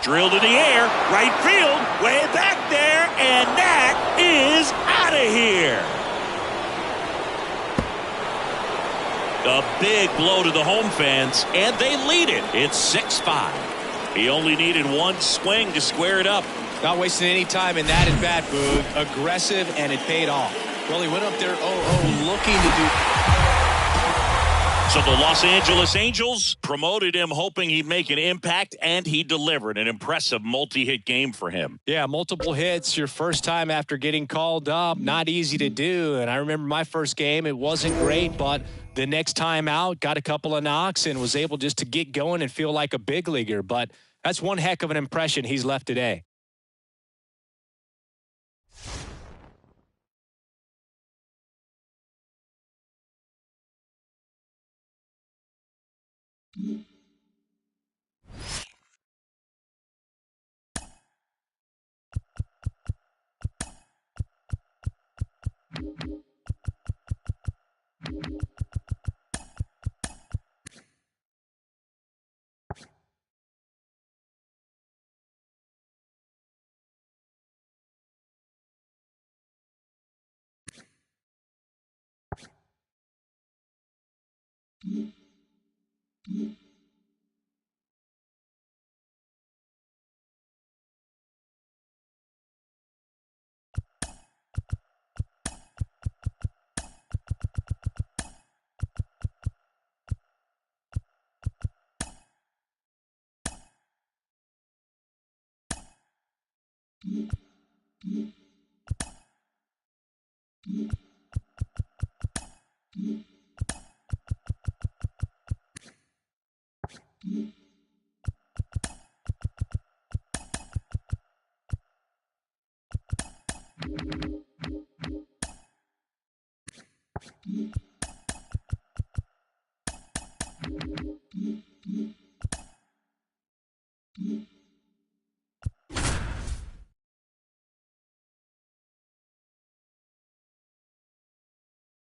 Drilled in the air. Right field. Way back there. And that is out of here. A big blow to the home fans, and they lead it. It's 6-5. He only needed 1 swing to square it up. Not wasting any time in that at-bat, Boog. Aggressive, and it paid off. Well, he went up there 0-0 looking to do... So the Los Angeles Angels promoted him hoping he'd make an impact, and he delivered. An impressive multi-hit game for him. Yeah, multiple hits your first time after getting called up. Not easy to do. And I remember my first game, it wasn't great, but the next time out, got a couple of knocks and was able just to get going and feel like a big leaguer. But that's one heck of an impression he's left today.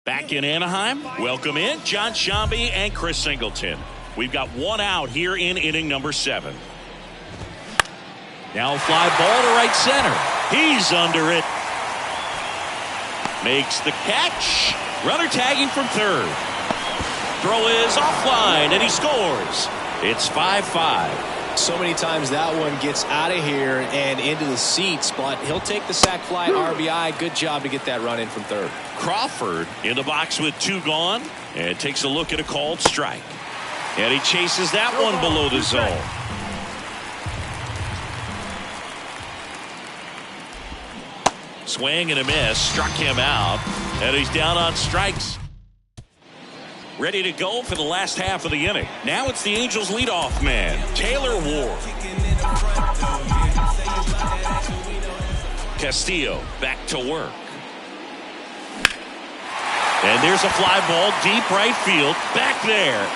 Back in Anaheim, welcome in John Shambi and Chris Singleton. We've got one out here in inning number 7. Now fly ball to right center. He's under it. Makes the catch. Runner tagging from third. Throw is offline and he scores. It's 5-5. So many times that one gets out of here and into the seats, but he'll take the sac fly RBI. Good job to get that run in from third. Crawford in the box with 2 gone and takes a look at a called strike. And he chases that one below the zone. Swing and a miss. Struck him out. And he's down on strikes. Ready to go for the last half of the inning. Now it's the Angels leadoff man, Taylor Ward. Castillo back to work. And there's a fly ball deep right field. Back there.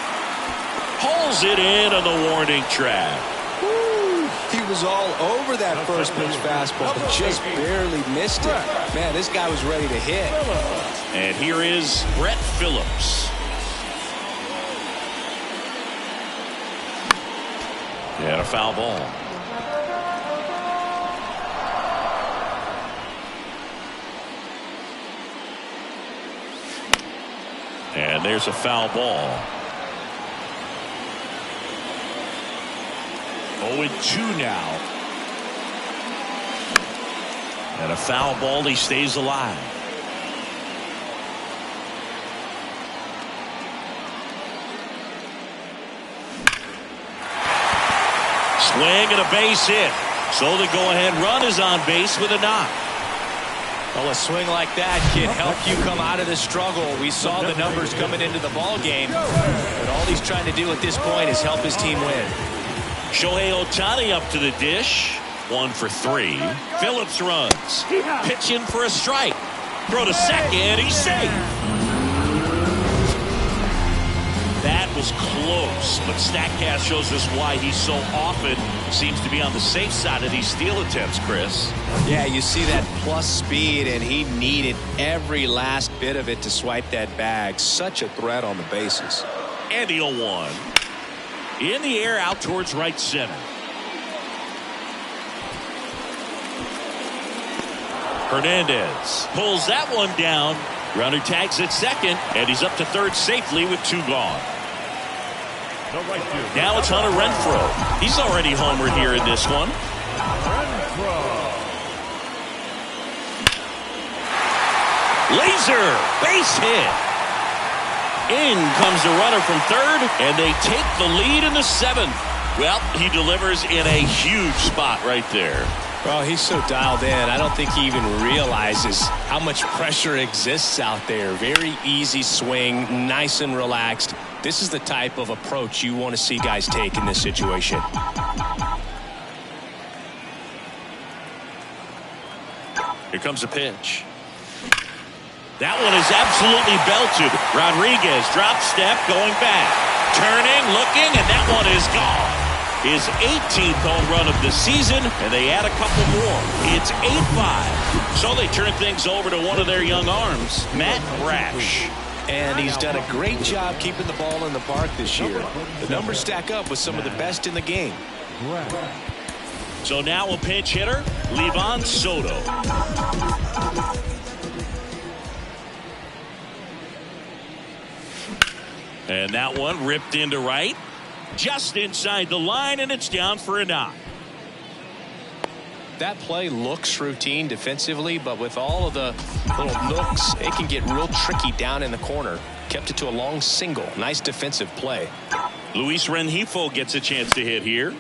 Pulls it in on the warning track. He was all over that first pitch fastball, just barely missed it. Man, this guy was ready to hit. And here is Brett Phillips. And a foul ball. And there's a foul ball. 0-2 now. And a foul ball. He stays alive. Swing and a base hit. So the go-ahead run is on base with a knock. Well, a swing like that can help you come out of the struggle. We saw the numbers coming into the ball game, but all he's trying to do at this point is help his team win. Shohei Ohtani up to the dish. 1 for 3. Phillips runs. Pitch in for a strike. Throw to second. He's safe. That was close, but StatCast shows us why he so often seems to be on the safe side of these steal attempts, Chris. Yeah, you see that plus speed, and he needed every last bit of it to swipe that bag. Such a threat on the bases. And the 0-1. In the air out towards right center. Hernandez pulls that one down. Runner tags at second, and he's up to third safely with 2 gone. Now it's Hunter Renfroe. He's already homered here in this one. Laser base hit. In comes the runner from third, and they take the lead in the seventh. Well, he delivers in a huge spot right there. Well, he's so dialed in, I don't think he even realizes how much pressure exists out there. Very easy swing, nice and relaxed. This is the type of approach you want to see guys take in this situation. Here comes a pitch. That one is absolutely belted. Rodriguez drop step going back. Turning, looking, and that one is gone. His 18th home run of the season, and they add a couple more. It's 8-5. So they turn things over to one of their young arms, Matt Brash. And he's done a great job keeping the ball in the park this year. The numbers stack up with some of the best in the game. So now a pinch hitter, Livan Soto. And that one ripped into right. Just inside the line, and it's down for a knock. That play looks routine defensively, but with all of the little nooks, it can get real tricky down in the corner. Kept it to a long single. Nice defensive play. Luis Rengifo gets a chance to hit here.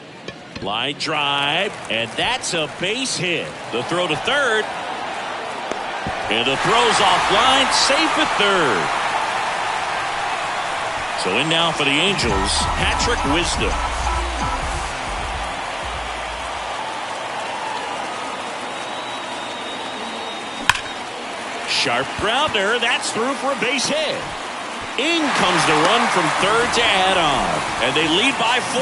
Line drive, and that's a base hit. The throw to third. And the throw's offline, safe at third. So in now for the Angels, Patrick Wisdom. Sharp grounder, that's through for a base hit. In comes the run from third to add on, and they lead by 4.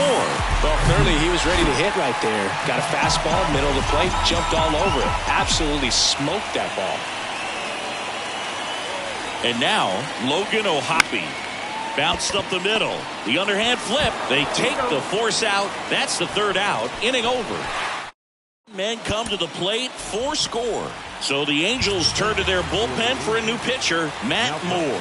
Well, clearly he was ready to hit right there. Got a fastball, middle of the plate, jumped all over it. Absolutely smoked that ball. And now, Logan O'Hoppe. Bounced up the middle. The underhand flip. They take the force out. That's the third out. Inning over. Men come to the plate. 4 score. So the Angels turn to their bullpen for a new pitcher, Matt Moore.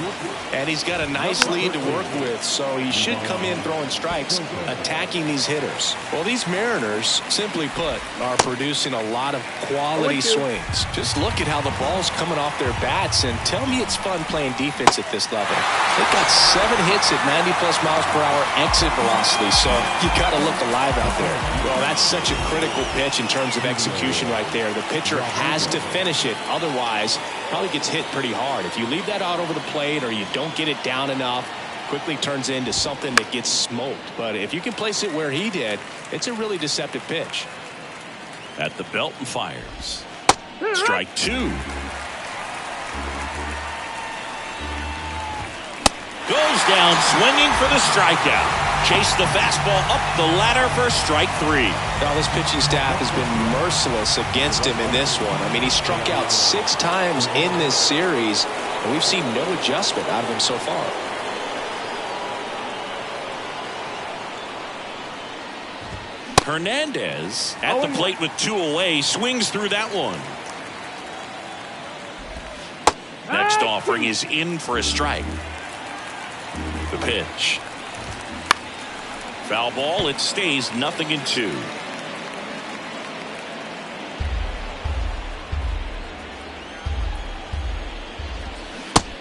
And he's got a nice lead to work with, so he should come in throwing strikes, attacking these hitters. Well, these Mariners, simply put, are producing a lot of quality swings. Just look at how the ball's coming off their bats, and tell me it's fun playing defense at this level. They've got 7 hits at 90+ miles per hour exit velocity, so you got to look alive out there. Well, that's such a critical pitch in terms of execution right there. The pitcher has to finish it, otherwise probably gets hit pretty hard. If you leave that out over the plate or you don't get it down enough, quickly turns into something that gets smoked. But if you can place it where he did, it's a really deceptive pitch. At the belt and fires. Strike 2. Goes down swinging for the strikeout. Chase the fastball up the ladder for strike 3. Now this pitching staff has been merciless against him in this one. I mean, he struck out 6 times in this series, and we've seen no adjustment out of him so far. Hernandez at the plate with 2 away, swings through that one. Next offering is in for a strike. The pitch. Foul ball, it stays 0-2.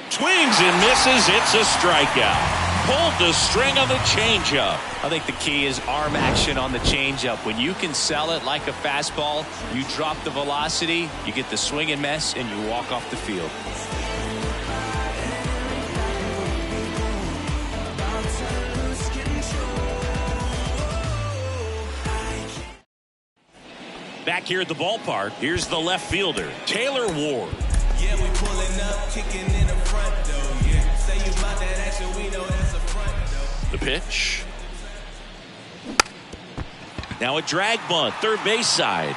Swings and misses, it's a strikeout. Pulled the string on the changeup. I think the key is arm action on the changeup. When you can sell it like a fastball, you drop the velocity, you get the swing and miss, and you walk off the field. Back here at the ballpark, here's the left fielder, Taylor Ward. Yeah, we pulling up, kicking in the front door. Yeah, say you about that action, we know that's a front door. The pitch. Now a drag bunt, third base side.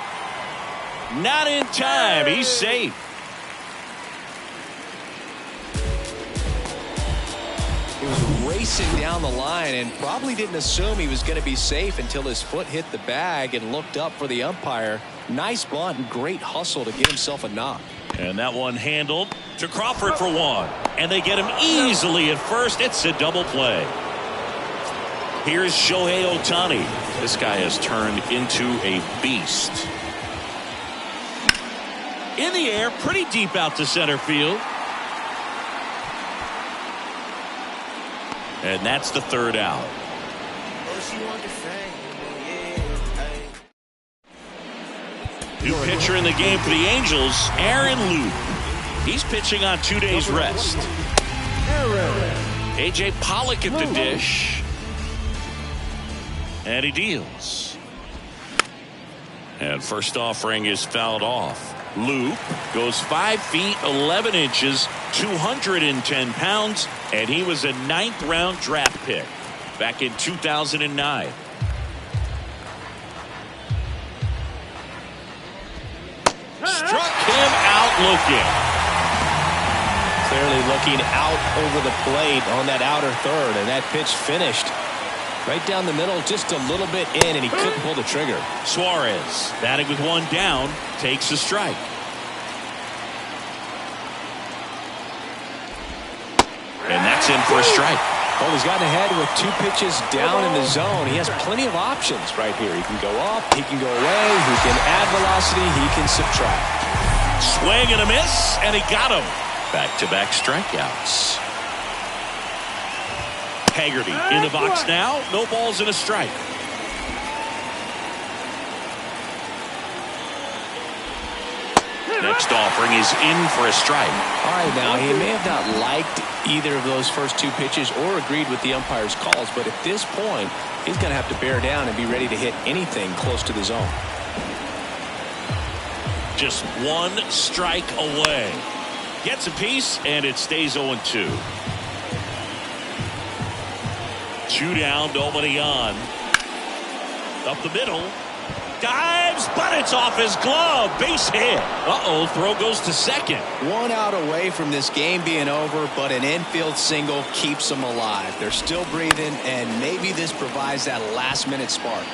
Not in time, he's safe. He was racing down the line and probably didn't assume he was going to be safe until his foot hit the bag and looked up for the umpire. Nice bunt and great hustle to get himself a knock. And that one handled to Crawford for 1. And they get him easily at first. It's a double play. Here's Shohei Ohtani. This guy has turned into a beast. In the air, pretty deep out to center field. And that's the third out. New pitcher in the game for the Angels, Aaron Loop. He's pitching on 2 days rest. A.J. Pollock at the dish. And he deals. And first offering is fouled off. Loop goes 5 feet 11 inches, 210 pounds, and he was a 9th round draft pick back in 2009. Struck him out looking. Clearly looking out over the plate on that outer third, and that pitch finished right down the middle, just a little bit in, and he couldn't pull the trigger. Suarez, batting with 1 down, takes a strike. And that's in for a strike. Well, he's gotten ahead with 2 pitches down in the zone. He has plenty of options right here. He can go up, he can go away, he can add velocity, he can subtract. Swing and a miss, and he got him. Back-to-back strikeouts. Haggerty in the box now. No balls and a strike. Next offering is in for a strike. All right, now he may have not liked either of those first 2 pitches or agreed with the umpire's calls, but at this point, he's going to have to bear down and be ready to hit anything close to the zone. Just 1 strike away. Gets a piece, and it stays 0-2. 2 down, nobody on. Up the middle. Dives, but it's off his glove. Base hit. Uh-oh, throw goes to second. 1 out away from this game being over, but an infield single keeps them alive. They're still breathing, and maybe this provides that last-minute spark.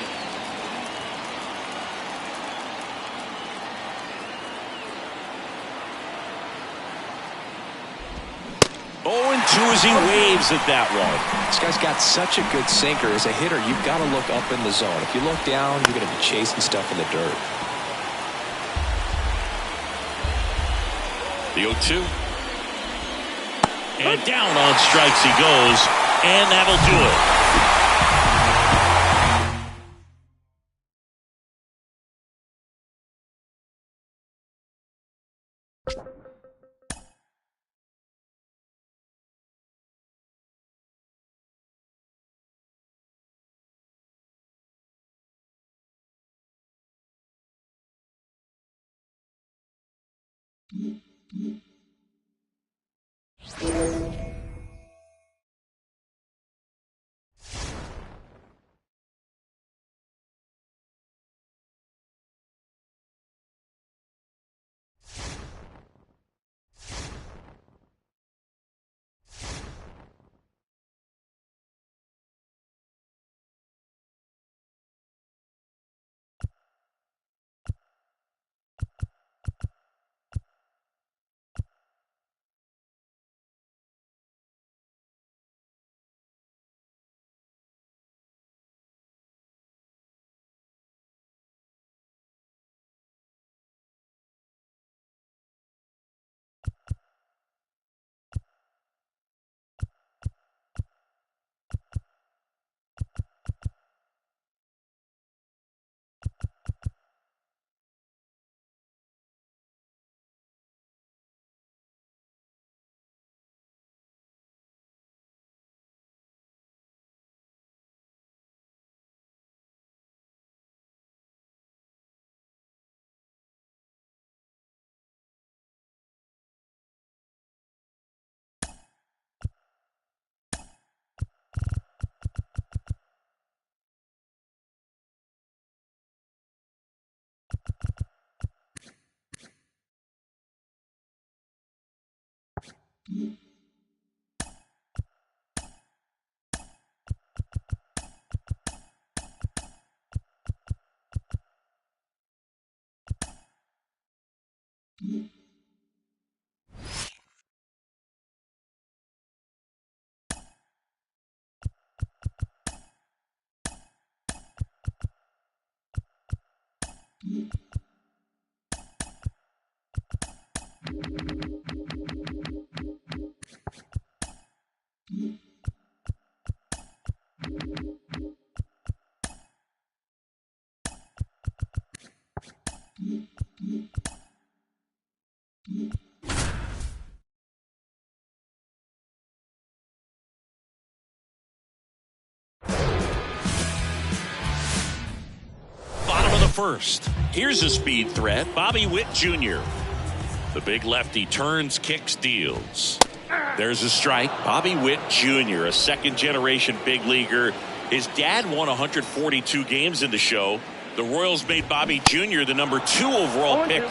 0-2 as he waves at that one. This guy's got such a good sinker. As a hitter, you've got to look up in the zone. If you look down, you're going to be chasing stuff in the dirt. The 0-2. And down on strikes he goes, and that'll do it. first. Here's a speed threat, Bobby Witt Jr. The big lefty turns, kicks, deals. There's a strike. Bobby Witt Jr., a second-generation big leaguer. His dad won 142 games in the show. The Royals made Bobby Jr. the number 2 overall pick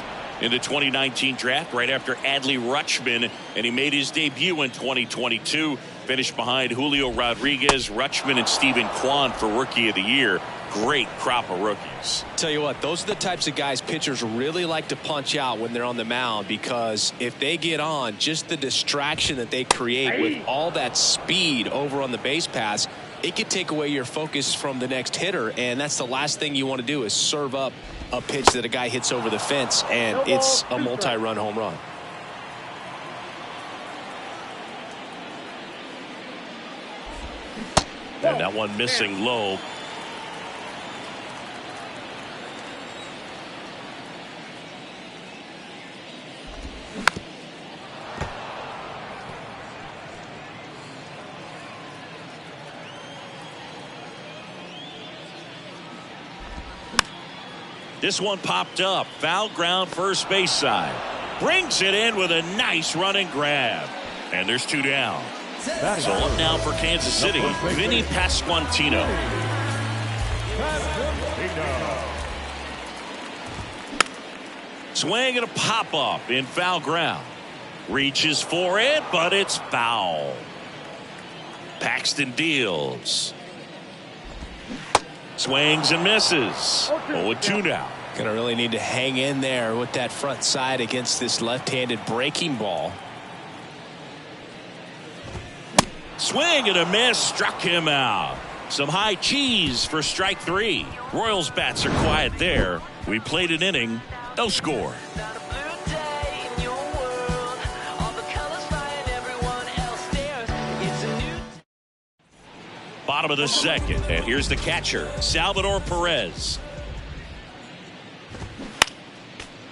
in the 2019 draft right after Adley Rutschman, and he made his debut in 2022. Finished behind Julio Rodriguez, Rutschman, and Steven Kwan for Rookie of the Year. Great crop of rookies. Tell you what, those are the types of guys pitchers really like to punch out when they're on the mound, because if they get on, just the distraction that they create with all that speed over on the base pass, it could take away your focus from the next hitter, and that's the last thing you want to do is serve up a pitch that a guy hits over the fence, and it's a multi-run home run. And that one missing low. This one popped up. Foul ground, first base side. Brings it in with a nice running grab. And there's 2 down. So up now for Kansas City, Vinny Pasquantino. Swing and a pop-up in foul ground. Reaches for it, but it's foul. Paxton deals. Swings and misses. 0-2 now. Gonna really need to hang in there with that front side against this left-handed breaking ball. Swing and a miss, struck him out. Some high cheese for strike 3. Royals bats are quiet there. We played an inning, no score. Bottom of the second, and here's the catcher, Salvador Perez.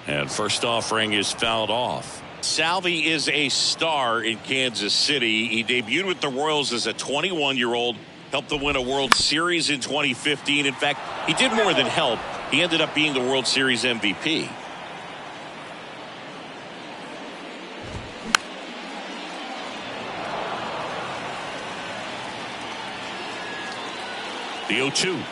And first offering is fouled off. Salvi is a star in Kansas City. He debuted with the Royals as a 21-year-old, helped them win a World Series in 2015. In fact, he did more than help. He ended up being the World Series MVP. The 0-2.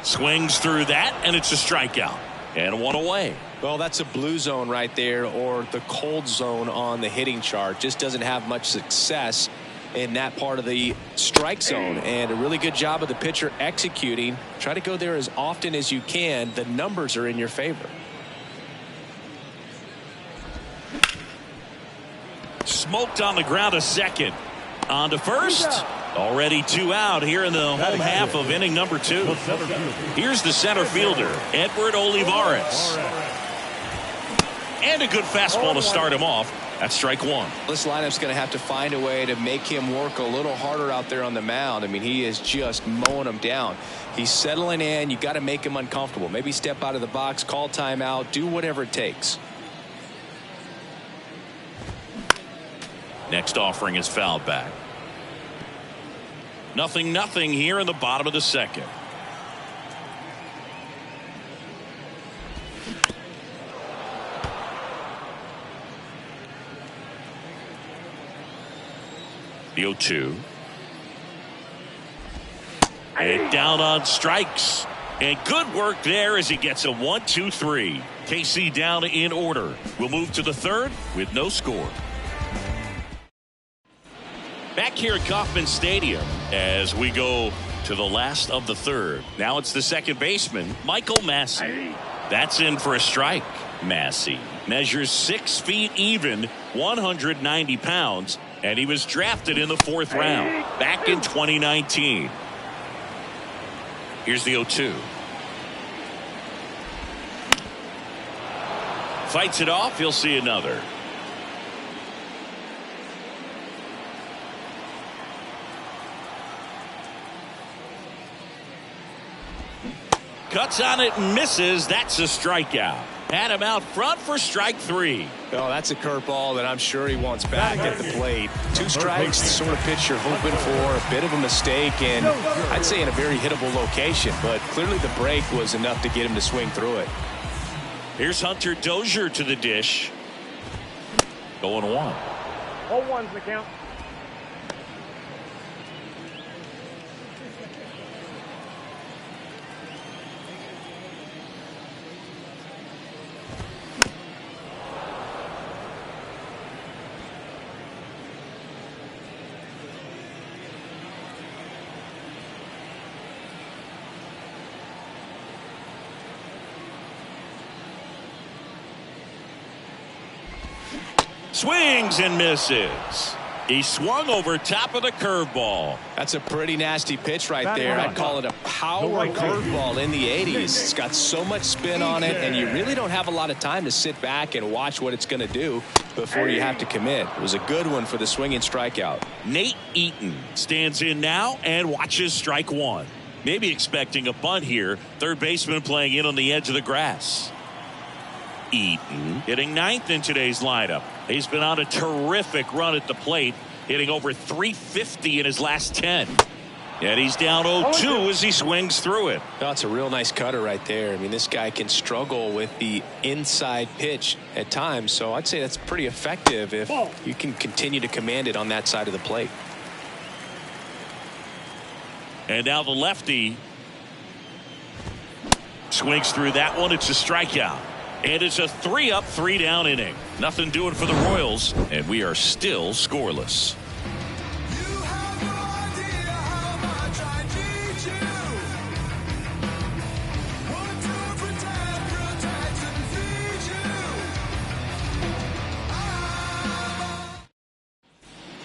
Swings through that, and it's a strikeout. And 1 away. Well, that's a blue zone right there, or the cold zone on the hitting chart. Just doesn't have much success in that part of the strike zone. And a really good job of the pitcher executing. Try to go there as often as you can. The numbers are in your favor. Smoked on the ground a second. On to first. Already 2 out here in the home half of inning number 2. Here's the center fielder, Edward Olivares. And a good fastball to start him off. That's strike 1. This lineup's going to have to find a way to make him work a little harder out there on the mound. I mean, he is just mowing him down. He's settling in. You got to make him uncomfortable. Maybe step out of the box, call timeout, do whatever it takes. Next offering is fouled back. 0-0 here in the bottom of the second. The 0-2. And down on strikes. And good work there as he gets a 1-2-3. KC down in order. We'll move to the third with no score. Back here at Kauffman Stadium as we go to the last of the third. Now it's the second baseman, Michael Massey. That's in for a strike. Massey measures 6 feet even, 190 pounds, and he was drafted in the 4th round back in 2019. Here's the 0-2. Fights it off. He'll see another. Cuts on it and misses. That's a strikeout. Had him out front for strike 3. Oh, that's a curveball that I'm sure he wants back at the plate. 2 strikes, the sort of pitch you're hoping for. A bit of a mistake, and I'd say in a very hittable location. But clearly the break was enough to get him to swing through it. Here's Hunter Dozier to the dish. Going 1. All ones the count. Swings and misses. He swung over top of the curveball. That's a pretty nasty pitch right there. I'd call it a power curveball in the 80s. It's got so much spin on it, and you really don't have a lot of time to sit back and watch what it's going to do before you have to commit. It was a good one for the swinging strikeout. Nate Eaton stands in now and watches strike 1. Maybe expecting a bunt here. Third baseman playing in on the edge of the grass. Eaton hitting 9th in today's lineup. He's been on a terrific run at the plate, hitting over 350 in his last 10. And he's down 0-2 as he swings through it. That's a real nice cutter right there. I mean, this guy can struggle with the inside pitch at times, so I'd say that's pretty effective if you can continue to command it on that side of the plate. And now the lefty swings through that one. It's a strikeout. And it's a 3-up, 3-down inning. Nothing doing for the Royals, and we are still scoreless. You have no idea how much I need you. Want to protect and feed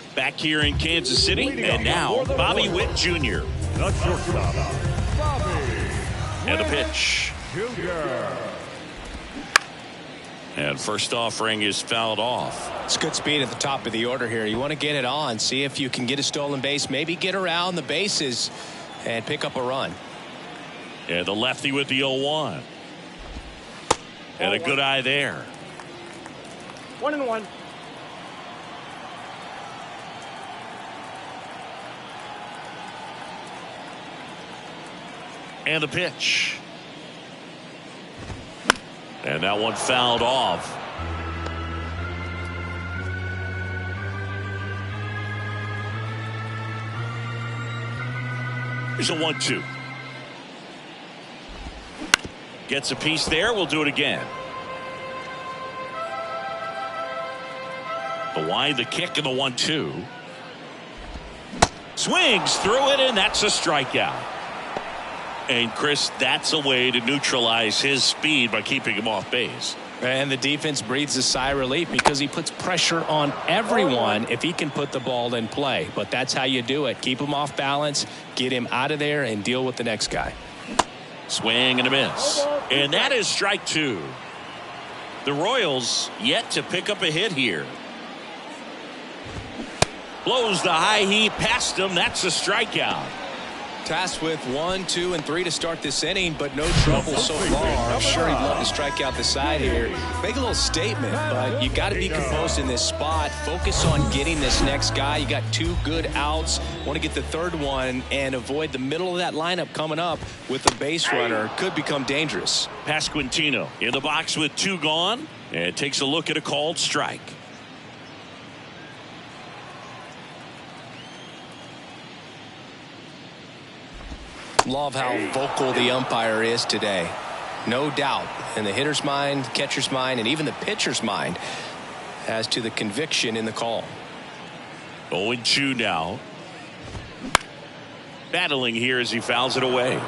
you. Back here in Kansas City, and now Bobby Witt Jr. The shortstop, Bobby And a pitch. Jr. And first offering is fouled off. It's good speed at the top of the order here. You want to get it on, see if you can get a stolen base, maybe get around the bases and pick up a run. And the lefty with the 0-1. And a good eye there. 1-1. And the pitch. And that one fouled off. Here's a 1-2. Gets a piece there. We'll do it again. The wide, the kick, and the 1-2. Swings through it, and that's a strikeout. And Chris, that's a way to neutralize his speed by keeping him off base. And the defense breathes a sigh of relief because he puts pressure on everyone if he can put the ball in play. But that's how you do it. Keep him off balance, get him out of there, and deal with the next guy. Swing and a miss. And that is strike 2. The Royals yet to pick up a hit here. Blows the high heat past him. That's a strikeout. Tasked with 1, 2, and 3 to start this inning, but no trouble so far. I'm sure he'd love to strike out the side here. Make a little statement, but you got to be composed in this spot. Focus on getting this next guy. You got 2 good outs. Want to get the third one and avoid the middle of that lineup coming up with the base runner. Could become dangerous. Pasquantino in the box with 2 gone, and takes a look at a called strike. Love how vocal the umpire is today. No doubt in the hitter's mind, catcher's mind, and even the pitcher's mind as to the conviction in the call. 0-2 now. Battling here as he fouls it away.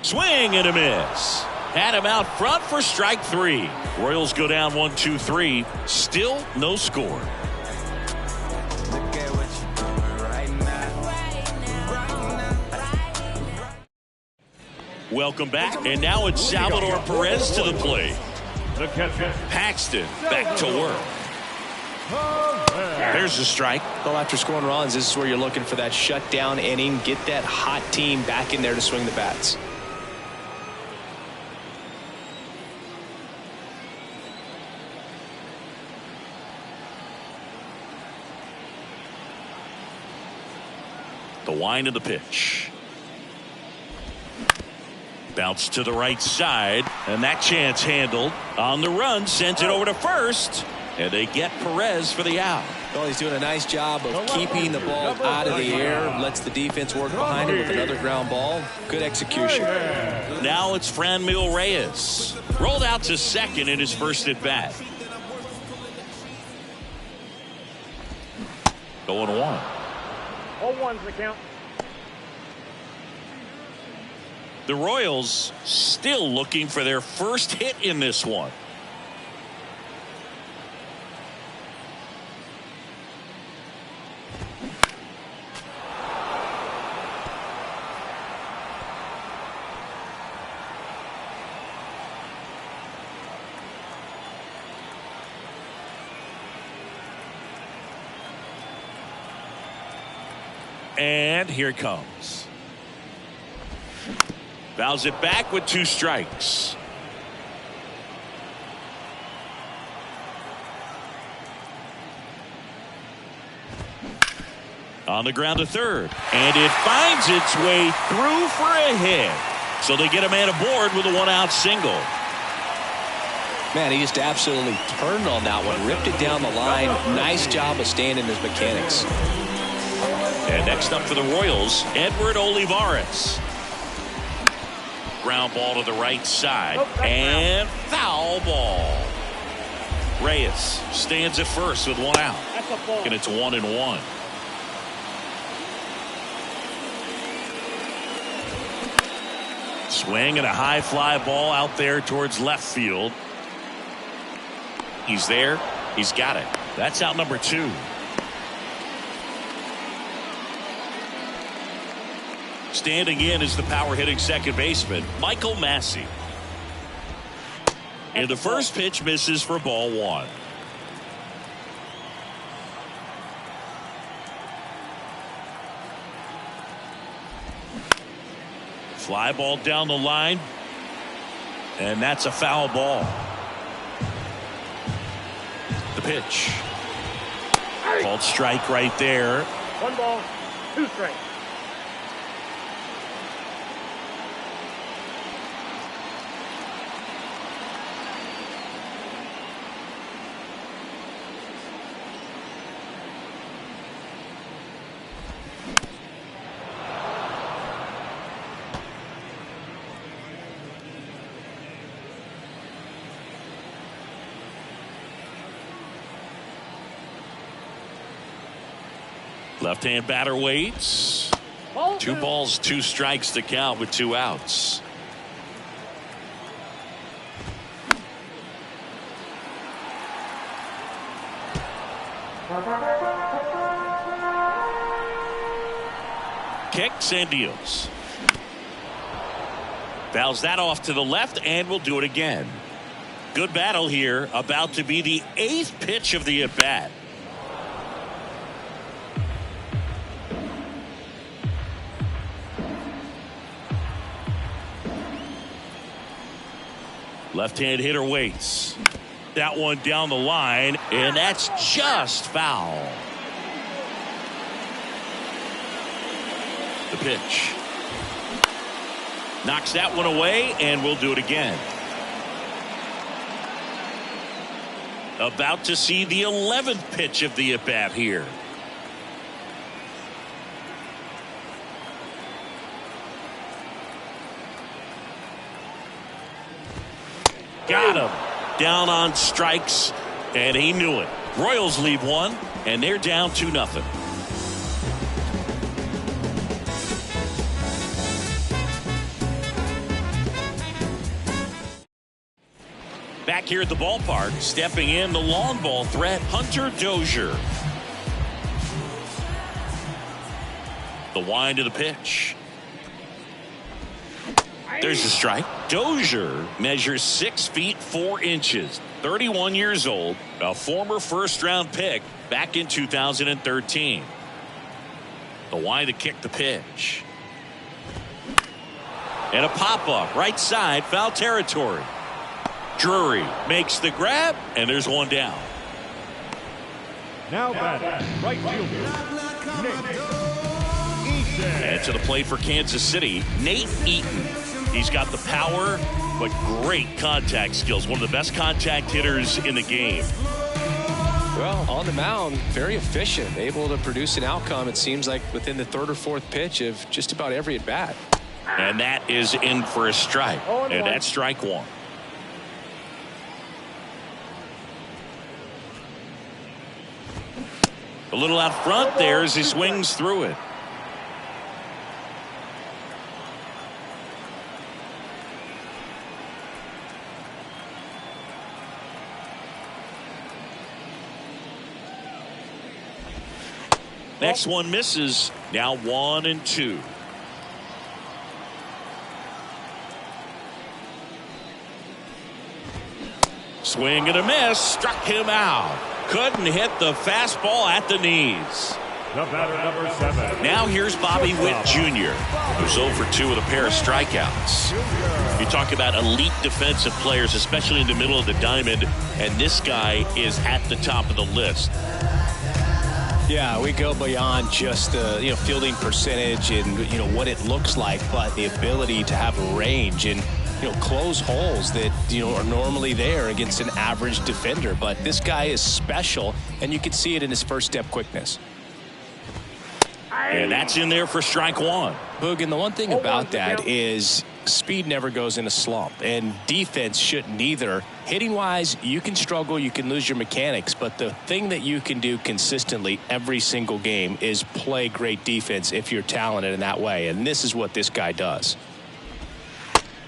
Swing and a miss. Had him out front for strike 3. Royals go down 1-2-3. Still no score. Welcome back. And now it's Salvador Perez to the plate. The catcher, Paxton back to work. There's the strike. Well, after scoring runs, this is where you're looking for that shutdown inning. Get that hot team back in there to swing the bats. The wind of the pitch. Bounce to the right side, and that chance handled. On the run, sends it over to first, and they get Perez for the out. Well, he's doing a nice job of keeping the ball out of the air. Lets the defense work behind him with another ground ball. Good execution. Now it's Franmil Reyes. Rolled out to second in his first at bat. Going one. 0-1's the count. The Royals still looking for their first hit in this one. And here it comes. Fouls it back with 2 strikes. On the ground to third. And it finds its way through for a hit. So they get a man aboard with a 1-out single. Man, he just absolutely turned on that one. Ripped it down the line. Nice job of staying in his mechanics. And next up for the Royals, Edward Olivares. Ground ball to the right side. And foul ball. Reyes stands at first with 1 out. And it's 1-1. Swing and a high fly ball out there towards left field. He's there. He's got it. That's out number 2. Standing in is the power hitting second baseman, Michael Massey. And the first pitch misses for ball 1. Fly ball down the line. And that's a foul ball. The pitch. Called strike right there. 1 ball, 2 strikes. Left-hand batter waits. 2 balls, 2 strikes to count with 2 outs. Kicks and deals. Fouls that off to the left and will do it again. Good battle here. About to be the 8th pitch of the at-bat. Left-hand hitter waits. That one down the line, and that's just foul. The pitch. Knocks that one away, and we'll do it again. About to see the 11th pitch of the at-bat here. Got him. Down on strikes, and he knew it. Royals lead 1, and they're down 2-0. Back here at the ballpark, stepping in the long ball threat, Hunter Dozier. The wind of the pitch. There's a strike. Dozier measures 6 feet 4 inches, 31 years old, a former first-round pick back in 2013. The Y to kick the pitch. And a pop-up right side, foul territory. Drury makes the grab, and there's one down. Now batting, right fielder, Nate Eaton. And to the plate for Kansas City, Nate Eaton. He's got the power, but great contact skills. One of the best contact hitters in the game. Well, on the mound, very efficient, able to produce an outcome, it seems like, within the third or fourth pitch of just about every at-bat. And that is in for a strike. And that's strike one. A little out front there as he swings through it. Next one misses. Now 1-2. Swing and a miss. Struck him out. Couldn't hit the fastball at the knees. The batter, number 7. Now here's Bobby Witt Jr., who's 0 for 2 with a pair of strikeouts. You talk about elite defensive players, especially in the middle of the diamond, and this guy is at the top of the list. Yeah, we go beyond just the fielding percentage and what it looks like, but the ability to have range and close holes that are normally there against an average defender. But this guy is special, and you can see it in his first step quickness. And that's in there for strike one. Boog, and the one thing about that is speed never goes in a slump, and defense shouldn't either. Hitting wise, you can struggle, you can lose your mechanics, but the thing that you can do consistently every single game is play great defense if you're talented in that way, and this is what this guy does.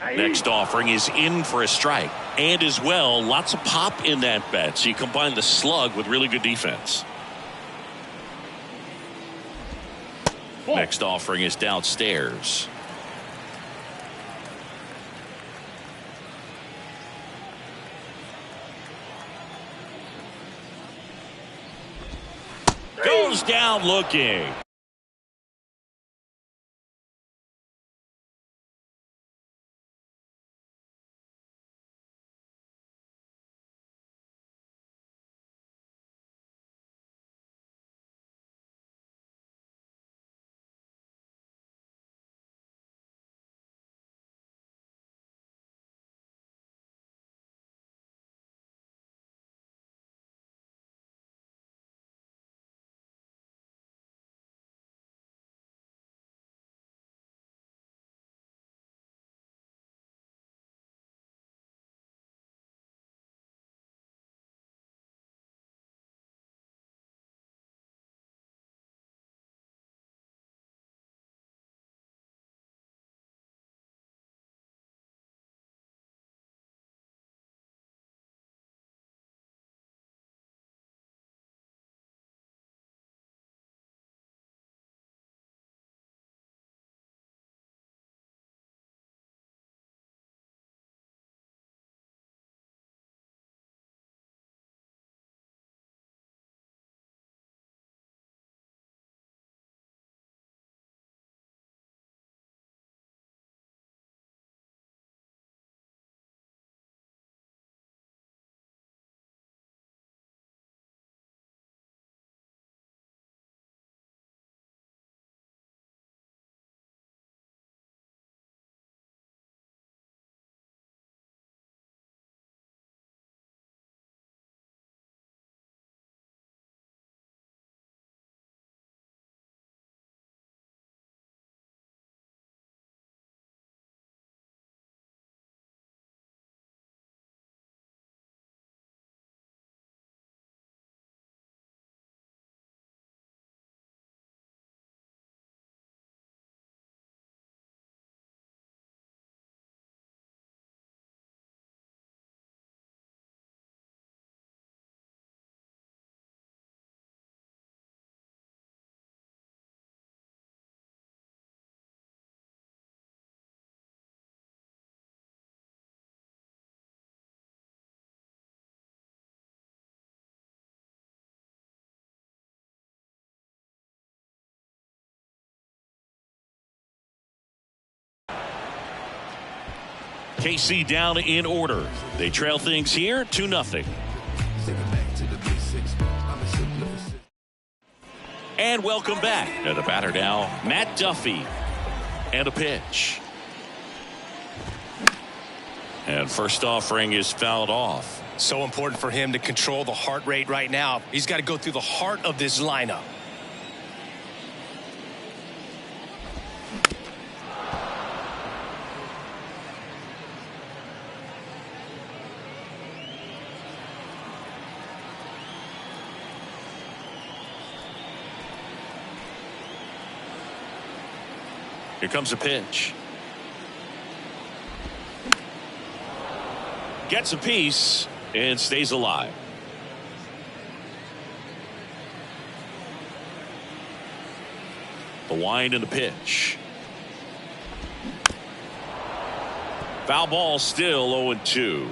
Next offering is in for a strike, and as well, lots of pop in that bet, so you combine the slug with really good defense. Next offering is downstairs. Goes down looking. KC down in order. They trail things here 2-0. And welcome back. And the batter now, Matt Duffy. And a pitch. And first offering is fouled off. So important for him to control the heart rate right now. He's got to go through the heart of this lineup. Here comes a pitch. Gets a piece and stays alive. The wind and the pitch. Foul ball, still 0-2.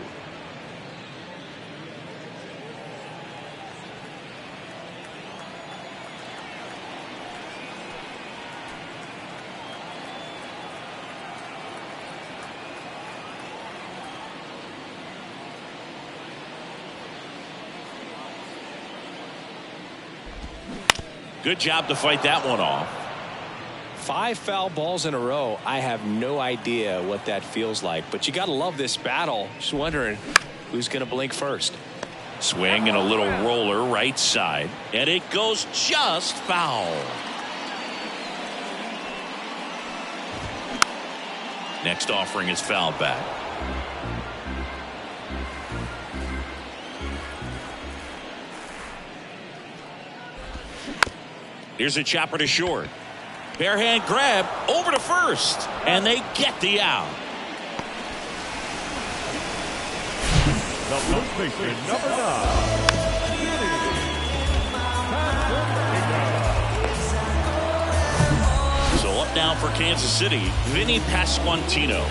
Good job to fight that one off. 5 foul balls in a row. I have no idea what that feels like, but you got to love this battle. Just wondering who's going to blink first. Swing and a little roller right side, and it goes just foul. Next offering is fouled back. Here's a chopper to short. Bare hand grab over to first, and they get the out. The first baseman, number 9. So up now for Kansas City, Vinny Pasquantino.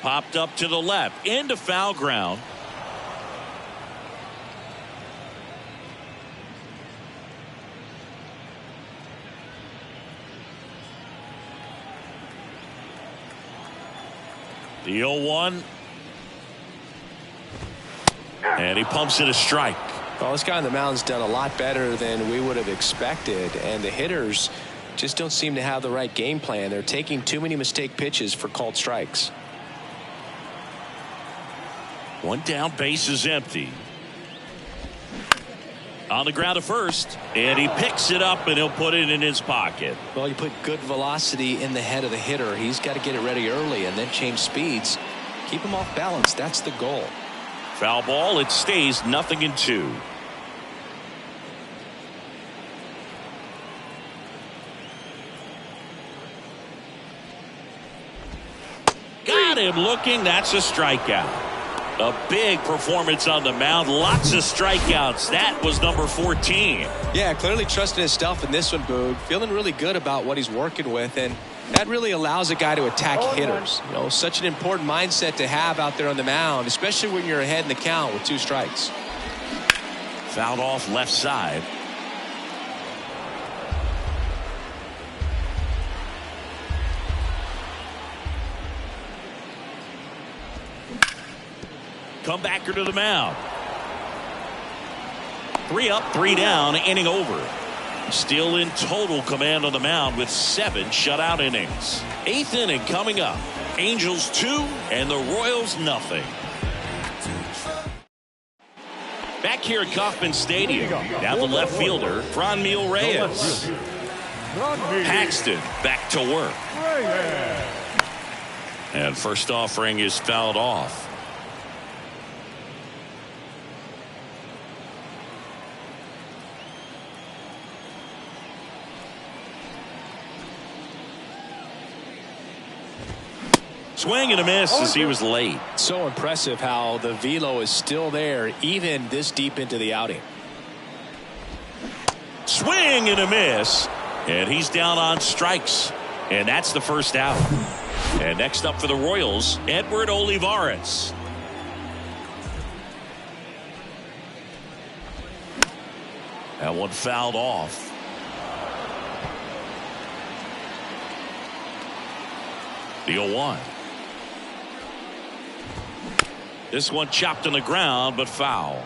Popped up to the left into foul ground. The 0-1. And he pumps in a strike. Well, this guy on the mound's done a lot better than we would have expected, and the hitters just don't seem to have the right game plan. They're taking too many mistake pitches for called strikes. One down, base is empty. On the ground at first, and he picks it up and he'll put it in his pocket. Well, you put good velocity in the head of the hitter. He's got to get it ready early and then change speeds. Keep him off balance. That's the goal. Foul ball. It stays 0-2. Got him looking. That's a strikeout. A big performance on the mound. Lots of strikeouts. That was number 14. Yeah, clearly trusting his stuff in this one, Boog. Feeling really good about what he's working with, and that really allows a guy to attack hitters. You know, such an important mindset to have out there on the mound, especially when you're ahead in the count with 2 strikes. Fouled off left side. Comebacker to the mound. 3 up, 3 down, inning over. Still in total command on the mound with 7 shutout innings. 8th inning coming up. Angels 2 and the Royals nothing. Back here at Kauffman Stadium. Now the left fielder, Franmil Reyes. Paxton back to work. And first offering is fouled off. Swing and a miss as he was late. So impressive how the velo is still there even this deep into the outing. Swing and a miss, and he's down on strikes, and that's the first out. And next up for the Royals, Edward Olivares. That one fouled off. The 0-1. This one chopped on the ground, but foul.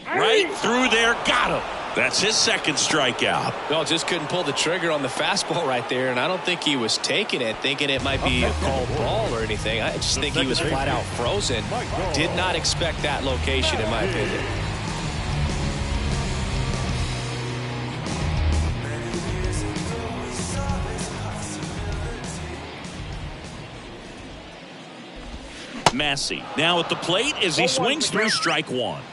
Right through there, got him. That's his second strikeout. No, just couldn't pull the trigger on the fastball right there, and I don't think he was taking it, thinking it might be a called ball or anything. I just think he was flat out frozen. Did not expect that location, in my opinion. Massey now at the plate as he swings through strike one.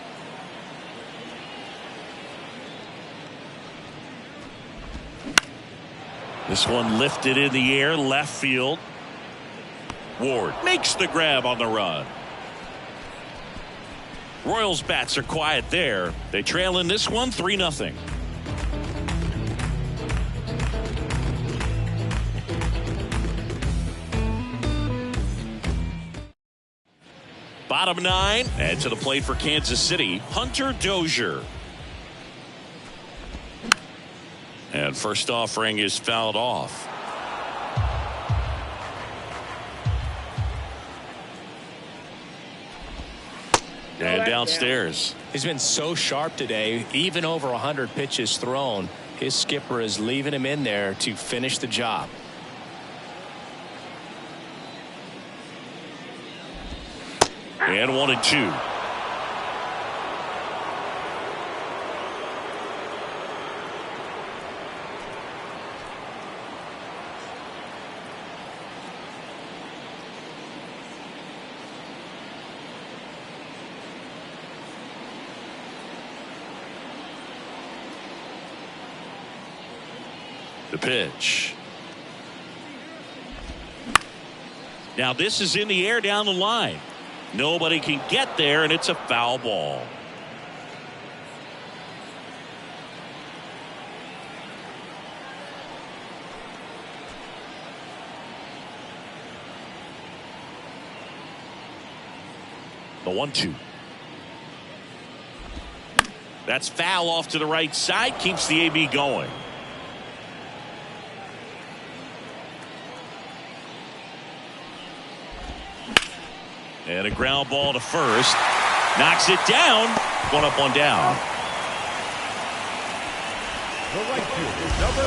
This one lifted in the air, left field. Ward makes the grab on the run. Royals bats are quiet there. They trail in this one 3-0. Bottom 9, and to the plate for Kansas City, Hunter Dozier. And first offering is fouled off. And downstairs. He's been so sharp today, even over 100 pitches thrown. His skipper is leaving him in there to finish the job. And 1-2. The pitch. Now this is in the air down the line. Nobody can get there, and it's a foul ball. The 1-2. That's foul off to the right side. Keeps the AB going. And a ground ball to first. Knocks it down. One up, one down. The right fielder, number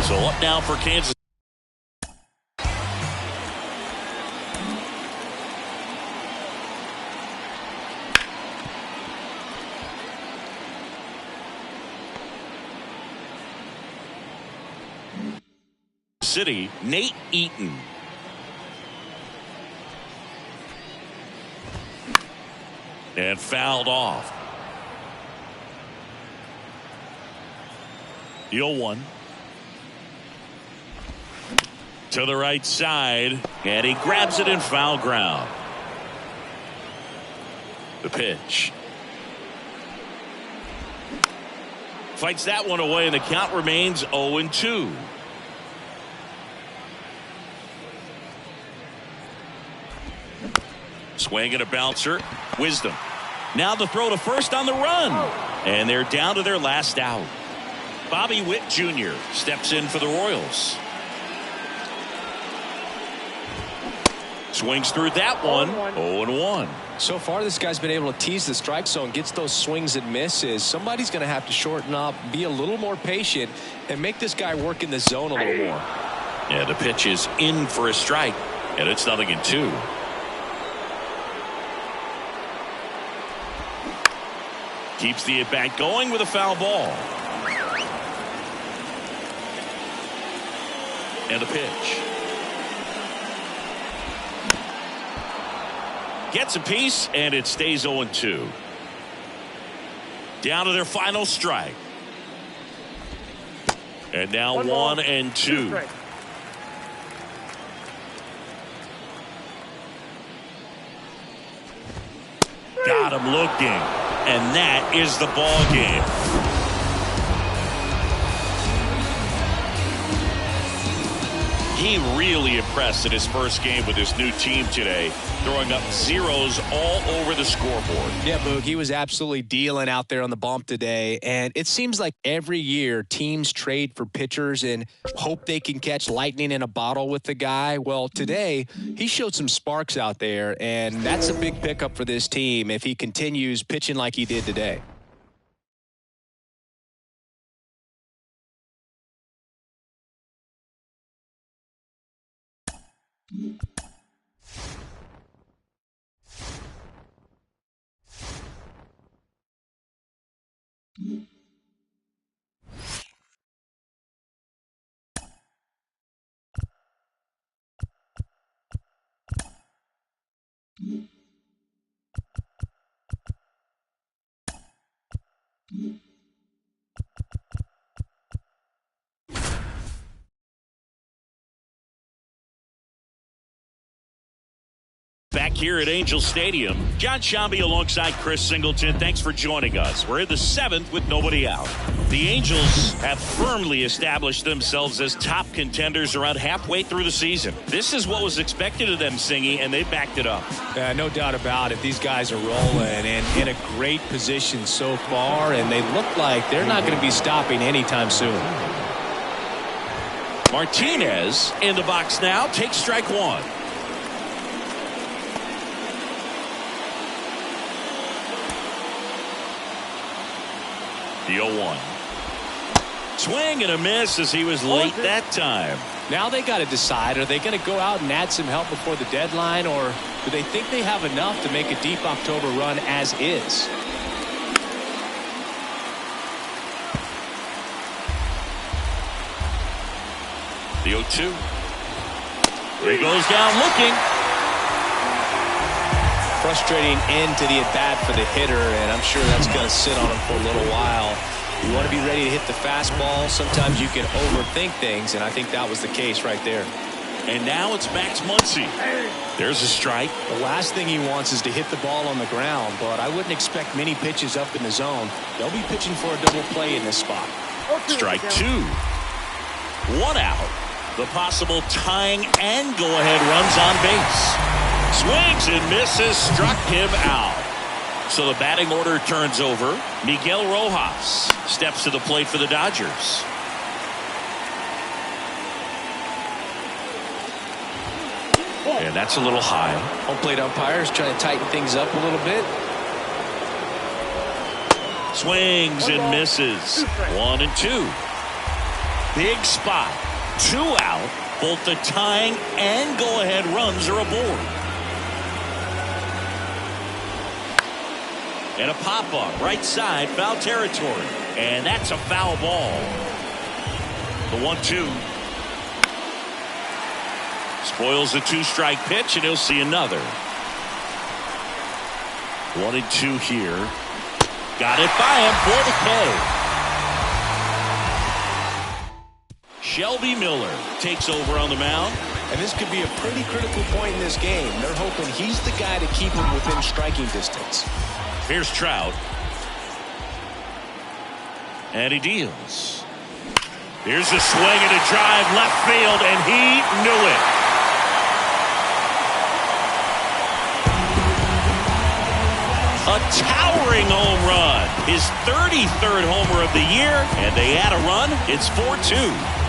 8, So up now for Kansas. City, Nate Eaton. And fouled off. The 0-1. To the right side, and he grabs it in foul ground. The pitch. Fights that one away, and the count remains 0-2. Swing and a bouncer. Wisdom. Now the throw to first on the run. And they're down to their last out. Bobby Witt Jr. steps in for the Royals. Swings through that one. 0-1. So far, this guy's been able to tease the strike zone, gets those swings and misses. Somebody's going to have to shorten up, be a little more patient, and make this guy work in the zone a little more. Yeah, the pitch is in for a strike, and it's 0-2. Keeps the at-bat going with a foul ball. And the pitch. Gets a piece, and it stays 0-2. Down to their final strike. And now 1-2. got him looking. And that is the ball game. He really impressed in his first game with his new team today, throwing up zeros all over the scoreboard. Yeah, Boog, he was absolutely dealing out there on the bump today. And it seems like every year teams trade for pitchers and hope they can catch lightning in a bottle with the guy. Well, today he showed some sparks out there, and that's a big pickup for this team if he continues pitching like he did today. Back here at Angel Stadium, John Shambi alongside Chris Singleton. Thanks for joining us. We're in the 7th with nobody out. The Angels have firmly established themselves as top contenders around halfway through the season. This is what was expected of them, Singy, and they backed it up. No doubt about it. These guys are rolling and in a great position so far, and they look like they're not going to be stopping anytime soon. Martinez in the box now. Takes strike one. The 0-1. Swing and a miss as he was late that time. Now they got to decide, are they going to go out and add some help before the deadline, or do they think they have enough to make a deep October run as is? The 0-2. He goes down looking. Frustrating end to the at-bat for the hitter, and I'm sure that's going to sit on him for a little while. You want to be ready to hit the fastball. Sometimes you can overthink things, and I think that was the case right there. And now it's Max Muncy. There's a strike. The last thing he wants is to hit the ball on the ground, but I wouldn't expect many pitches up in the zone. They'll be pitching for a double play in this spot. Strike two. One out. The possible tying and go-ahead runs on base. Swings and misses, struck him out. So the batting order turns over. Miguel Rojas steps to the plate for the Dodgers. And that's a little high. Home plate umpires trying to tighten things up a little bit. Swings and misses. 1 and 2. Big spot. 2 out. Both the tying and go-ahead runs are aboard. And a pop-up right side, foul territory. And that's a foul ball. The 1-2. Spoils the 2-strike pitch, and he'll see another. 1 and 2 here. Got it by him for the K. Shelby Miller takes over on the mound. And this could be a pretty critical point in this game. They're hoping he's the guy to keep him within striking distance. Here's Trout. And he deals. Here's a swing and a drive left field, and he knew it. A towering home run. His 33rd homer of the year, and they add a run. It's 4-2.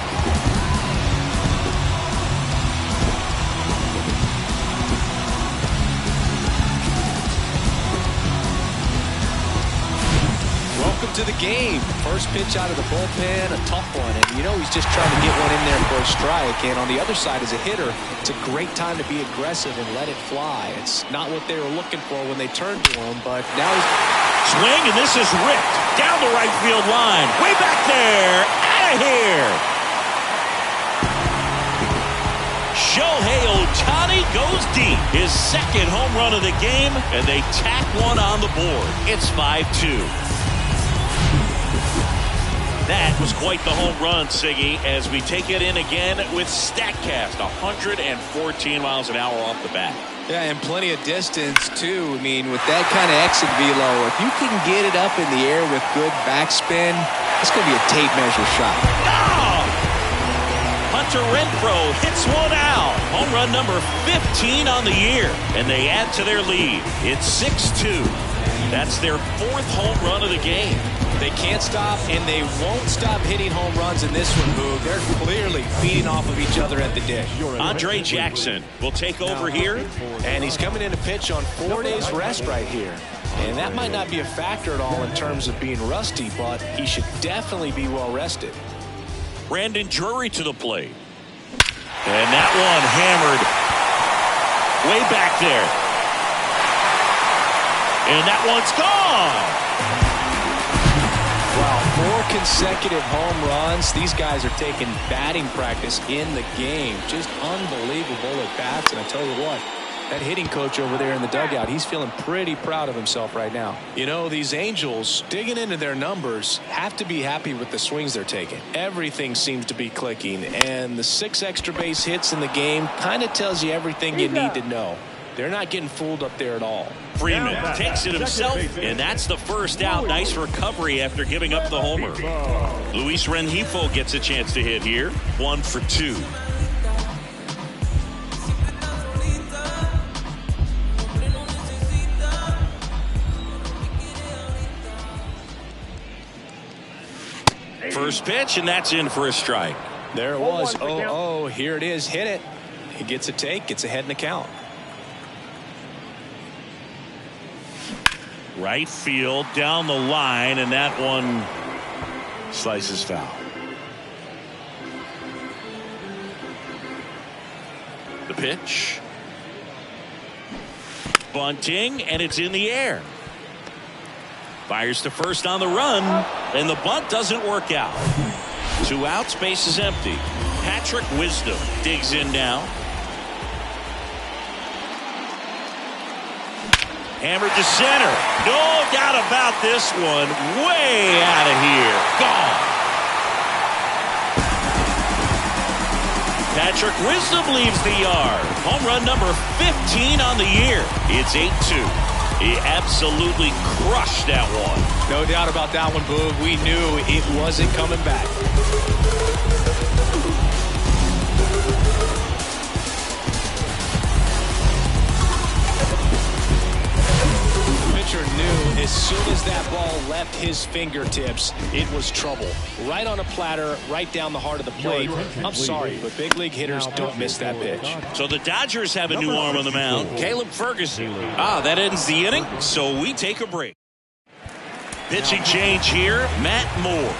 Welcome to the game. First pitch out of the bullpen, a tough one. And you know he's just trying to get one in there for a strike. And on the other side as a hitter, it's a great time to be aggressive and let it fly. It's not what they were looking for when they turned to him, but now he's... Swing, and this is ripped down the right field line. Way back there. Out of here. Shohei Ohtani goes deep. His second home run of the game, and they tack one on the board. It's 5-2. That was quite the home run, Siggy, as we take it in again with StatCast. 114 miles an hour off the bat. Yeah, and plenty of distance, too. I mean, with that kind of exit velo, if you can get it up in the air with good backspin, it's going to be a tape measure shot. Oh! Hunter Renfroe hits one out. Home run number 15 on the year, and they add to their lead. It's 6-2. That's their 4th home run of the game. They can't stop, and they won't stop hitting home runs in this one, Boog. They're clearly feeding off of each other at the dish. Andre Jackson will take over here. And he's coming in to pitch on 4 days rest right here. And that might not be a factor at all in terms of being rusty, but he should definitely be well rested. Brandon Drury to the plate. And that one hammered way back there. And that one's gone. Wow, 4 consecutive home runs. These guys are taking batting practice in the game. Just unbelievable at bats. And I tell you what, that hitting coach over there in the dugout, he's feeling pretty proud of himself right now. You know, these Angels, digging into their numbers, have to be happy with the swings they're taking. Everything seems to be clicking, and the 6 extra base hits in the game kind of tells you everything you need to know. They're not getting fooled up there at all. Freeman takes it himself, and that's the first out. Nice recovery after giving up the homer. Luis Rengifo gets a chance to hit here. 1 for 2. First pitch, and that's in for a strike. There it was. Oh, here it is. Hit it. He gets a take, gets ahead in the count. Right field down the line, and that one slices foul. The pitch. Bunting, and it's in the air. Fires to first on the run, and the bunt doesn't work out. 2 outs, base is empty. Patrick Wisdom digs in now. Hammered to center. No doubt about this one. Way out of here. Gone. Patrick Wisdom leaves the yard. Home run number 15 on the year. It's 8-2. He absolutely crushed that one. No doubt about that one, Boog. We knew it wasn't coming back. Knew as soon as that ball left his fingertips, it was trouble. Right on a platter, right down the heart of the plate. I'm sorry, but big league hitters don't miss that pitch. So the Dodgers have a new arm on the mound, Caleb Ferguson. That ends the inning, so we take a break. Pitching change here, Matt Moore.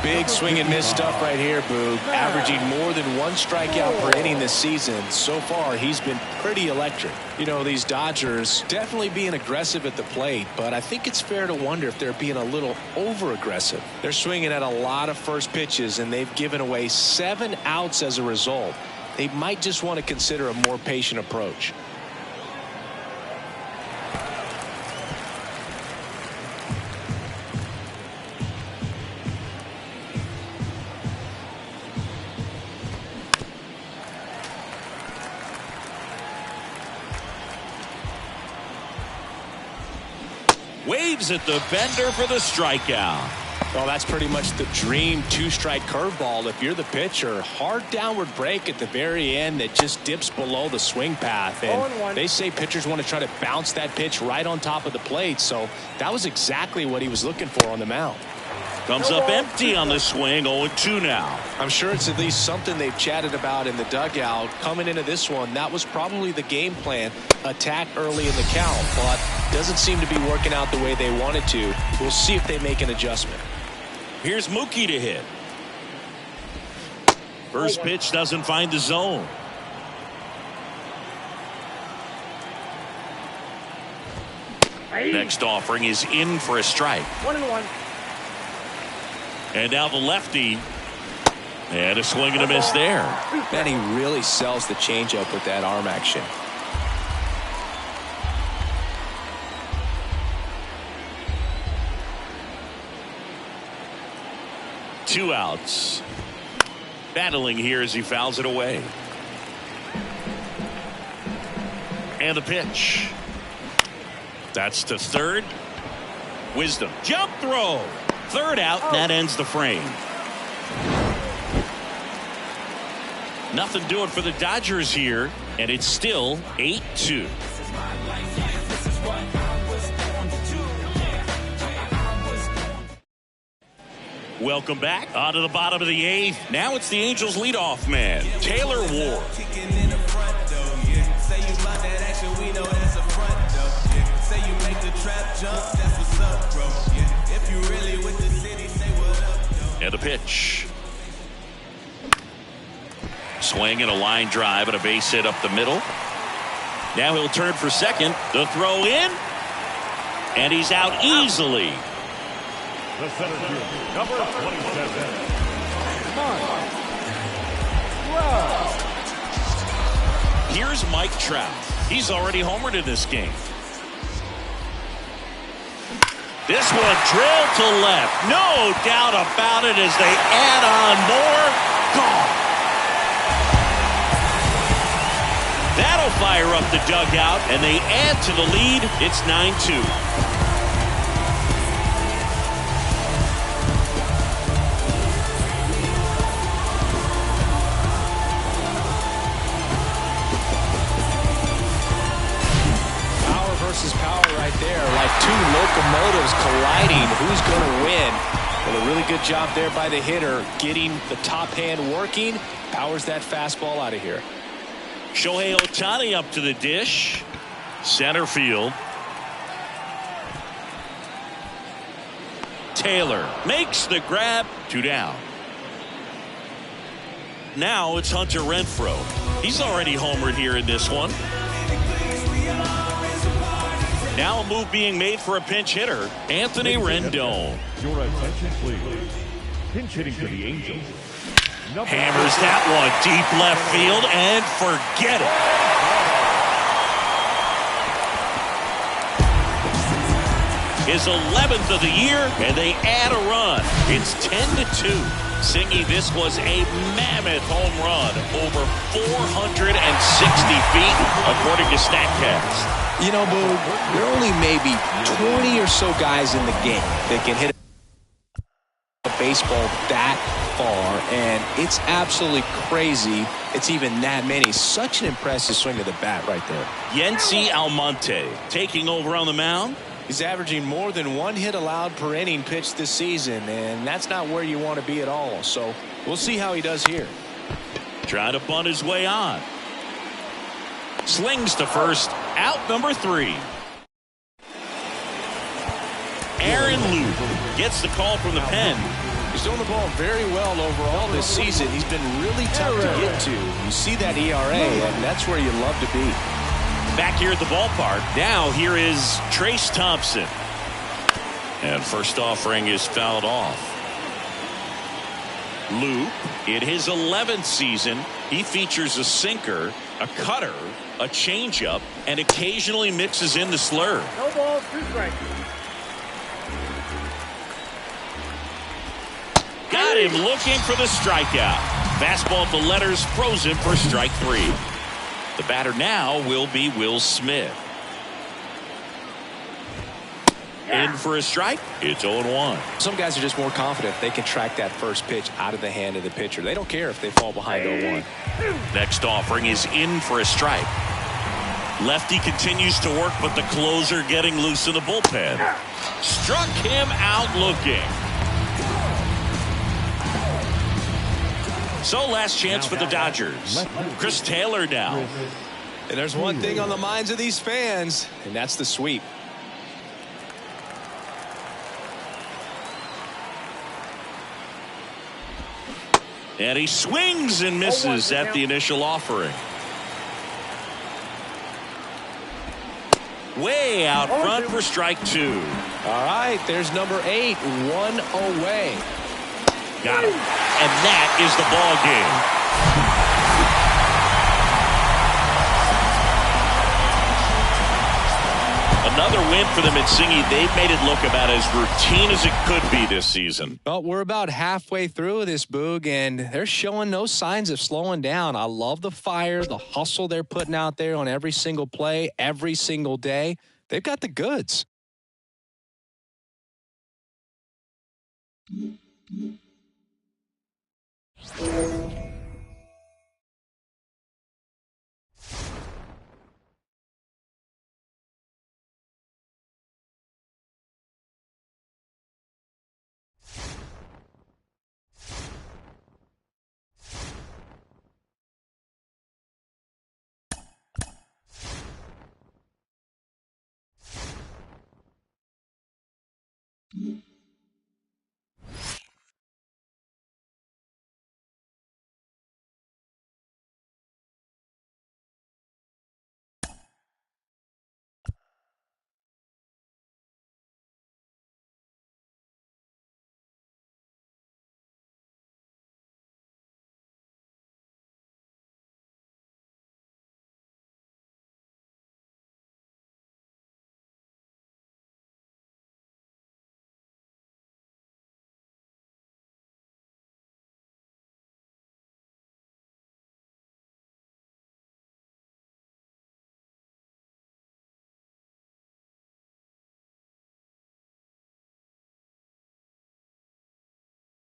Big swing and miss stuff right here, Boog. Averaging more than 1 strikeout per inning this season. So far, he's been pretty electric. You know, these Dodgers definitely being aggressive at the plate, but I think it's fair to wonder if they're being a little over-aggressive. They're swinging at a lot of first pitches, and they've given away 7 outs as a result. They might just want to consider a more patient approach. Waves at the bender for the strikeout. Well, that's pretty much the dream 2-strike curveball. If you're the pitcher, hard downward break at the very end that just dips below the swing path. And they say pitchers want to try to bounce that pitch right on top of the plate. So that was exactly what he was looking for on the mound. Comes up empty on the swing, 0-2 now. I'm sure it's at least something they've chatted about in the dugout. Coming into this one, that was probably the game plan. Attack early in the count, but doesn't seem to be working out the way they wanted to. We'll see if they make an adjustment. Here's Mookie to hit. First pitch doesn't find the zone. Next offering is in for a strike. 1-1. And now the lefty. And a swing and a miss there. Man, he really sells the changeup with that arm action. 2 outs. Battling here as he fouls it away. And the pitch. That's to third. Wisdom. Jump throw. Third out. That ends the frame. Nothing doing for the Dodgers here. And it's still 8-2. Welcome back. On to the bottom of the 8th. Now it's the Angels leadoff man, Taylor Ward. And the pitch. Swing and a line drive and a base hit up the middle. Now he'll turn for second. The throw in. And he's out easily. The center fielder, number 27. Here's Mike Trout. He's already homered in this game. This one drilled to left. No doubt about it as they add on more. Gone. That'll fire up the dugout, and they add to the lead. It's 9-2. Like two locomotives colliding. Who's going to win? Well, a really good job there by the hitter, getting the top hand working. Powers that fastball out of here. Shohei Ohtani up to the dish. Center field. Taylor makes the grab. 2 down. Now it's Hunter Renfroe. He's already homered here in this one. Now a move being made for a pinch hitter, Anthony Rendon. Your attention, please. Pinch hitting for the Angels. Hammers that one deep left field and forget it. His 11th of the year, and they add a run. It's 10-2. Singy, this was a mammoth home run, over 460 feet, according to StatCast. You know, Boo, there are only maybe 20 or so guys in the game that can hit a baseball that far, and it's absolutely crazy it's even that many. Such an impressive swing of the bat right there. Yency Almonte taking over on the mound. He's averaging more than 1 hit allowed per inning pitched this season, and that's not where you want to be at all. So we'll see how he does here. Trying to bunt his way on. Slings to first. Out number 3. Aaron Luke gets the call from the pen. He's throwing the ball very well overall this season. He's been really tough to get to. You see that ERA, and that's where you love to be. Back here at the ballpark. Now here is Trace Thompson. And first offering is fouled off. Luke, in his 11th season, he features a sinker, a cutter, a changeup, and occasionally mixes in the slur. No balls, 2 strikes. Got him looking for the strikeout. Fastball at the letters, frozen for strike 3. The batter now will be Will Smith. In for a strike. It's 0-1. Some guys are just more confident they can track that first pitch out of the hand of the pitcher. They don't care if they fall behind 0-1. Next offering is in for a strike. Lefty continues to work, but the closer getting loose in the bullpen. Struck him out looking. So last chance for the Dodgers. Chris Taylor now. And there's one thing on the minds of these fans, and that's the sweep. And he swings and misses at the initial offering. Way out front for strike 2. All right, there's number 8, 1 away. Got him. And that is the ball game. Another win for them at Singy. They've made it look about as routine as it could be this season. Well, we're about halfway through this, Boog, and they're showing no signs of slowing down. I love the fire, the hustle they're putting out there on every single play, every single day. They've got the goods. Mm-hmm.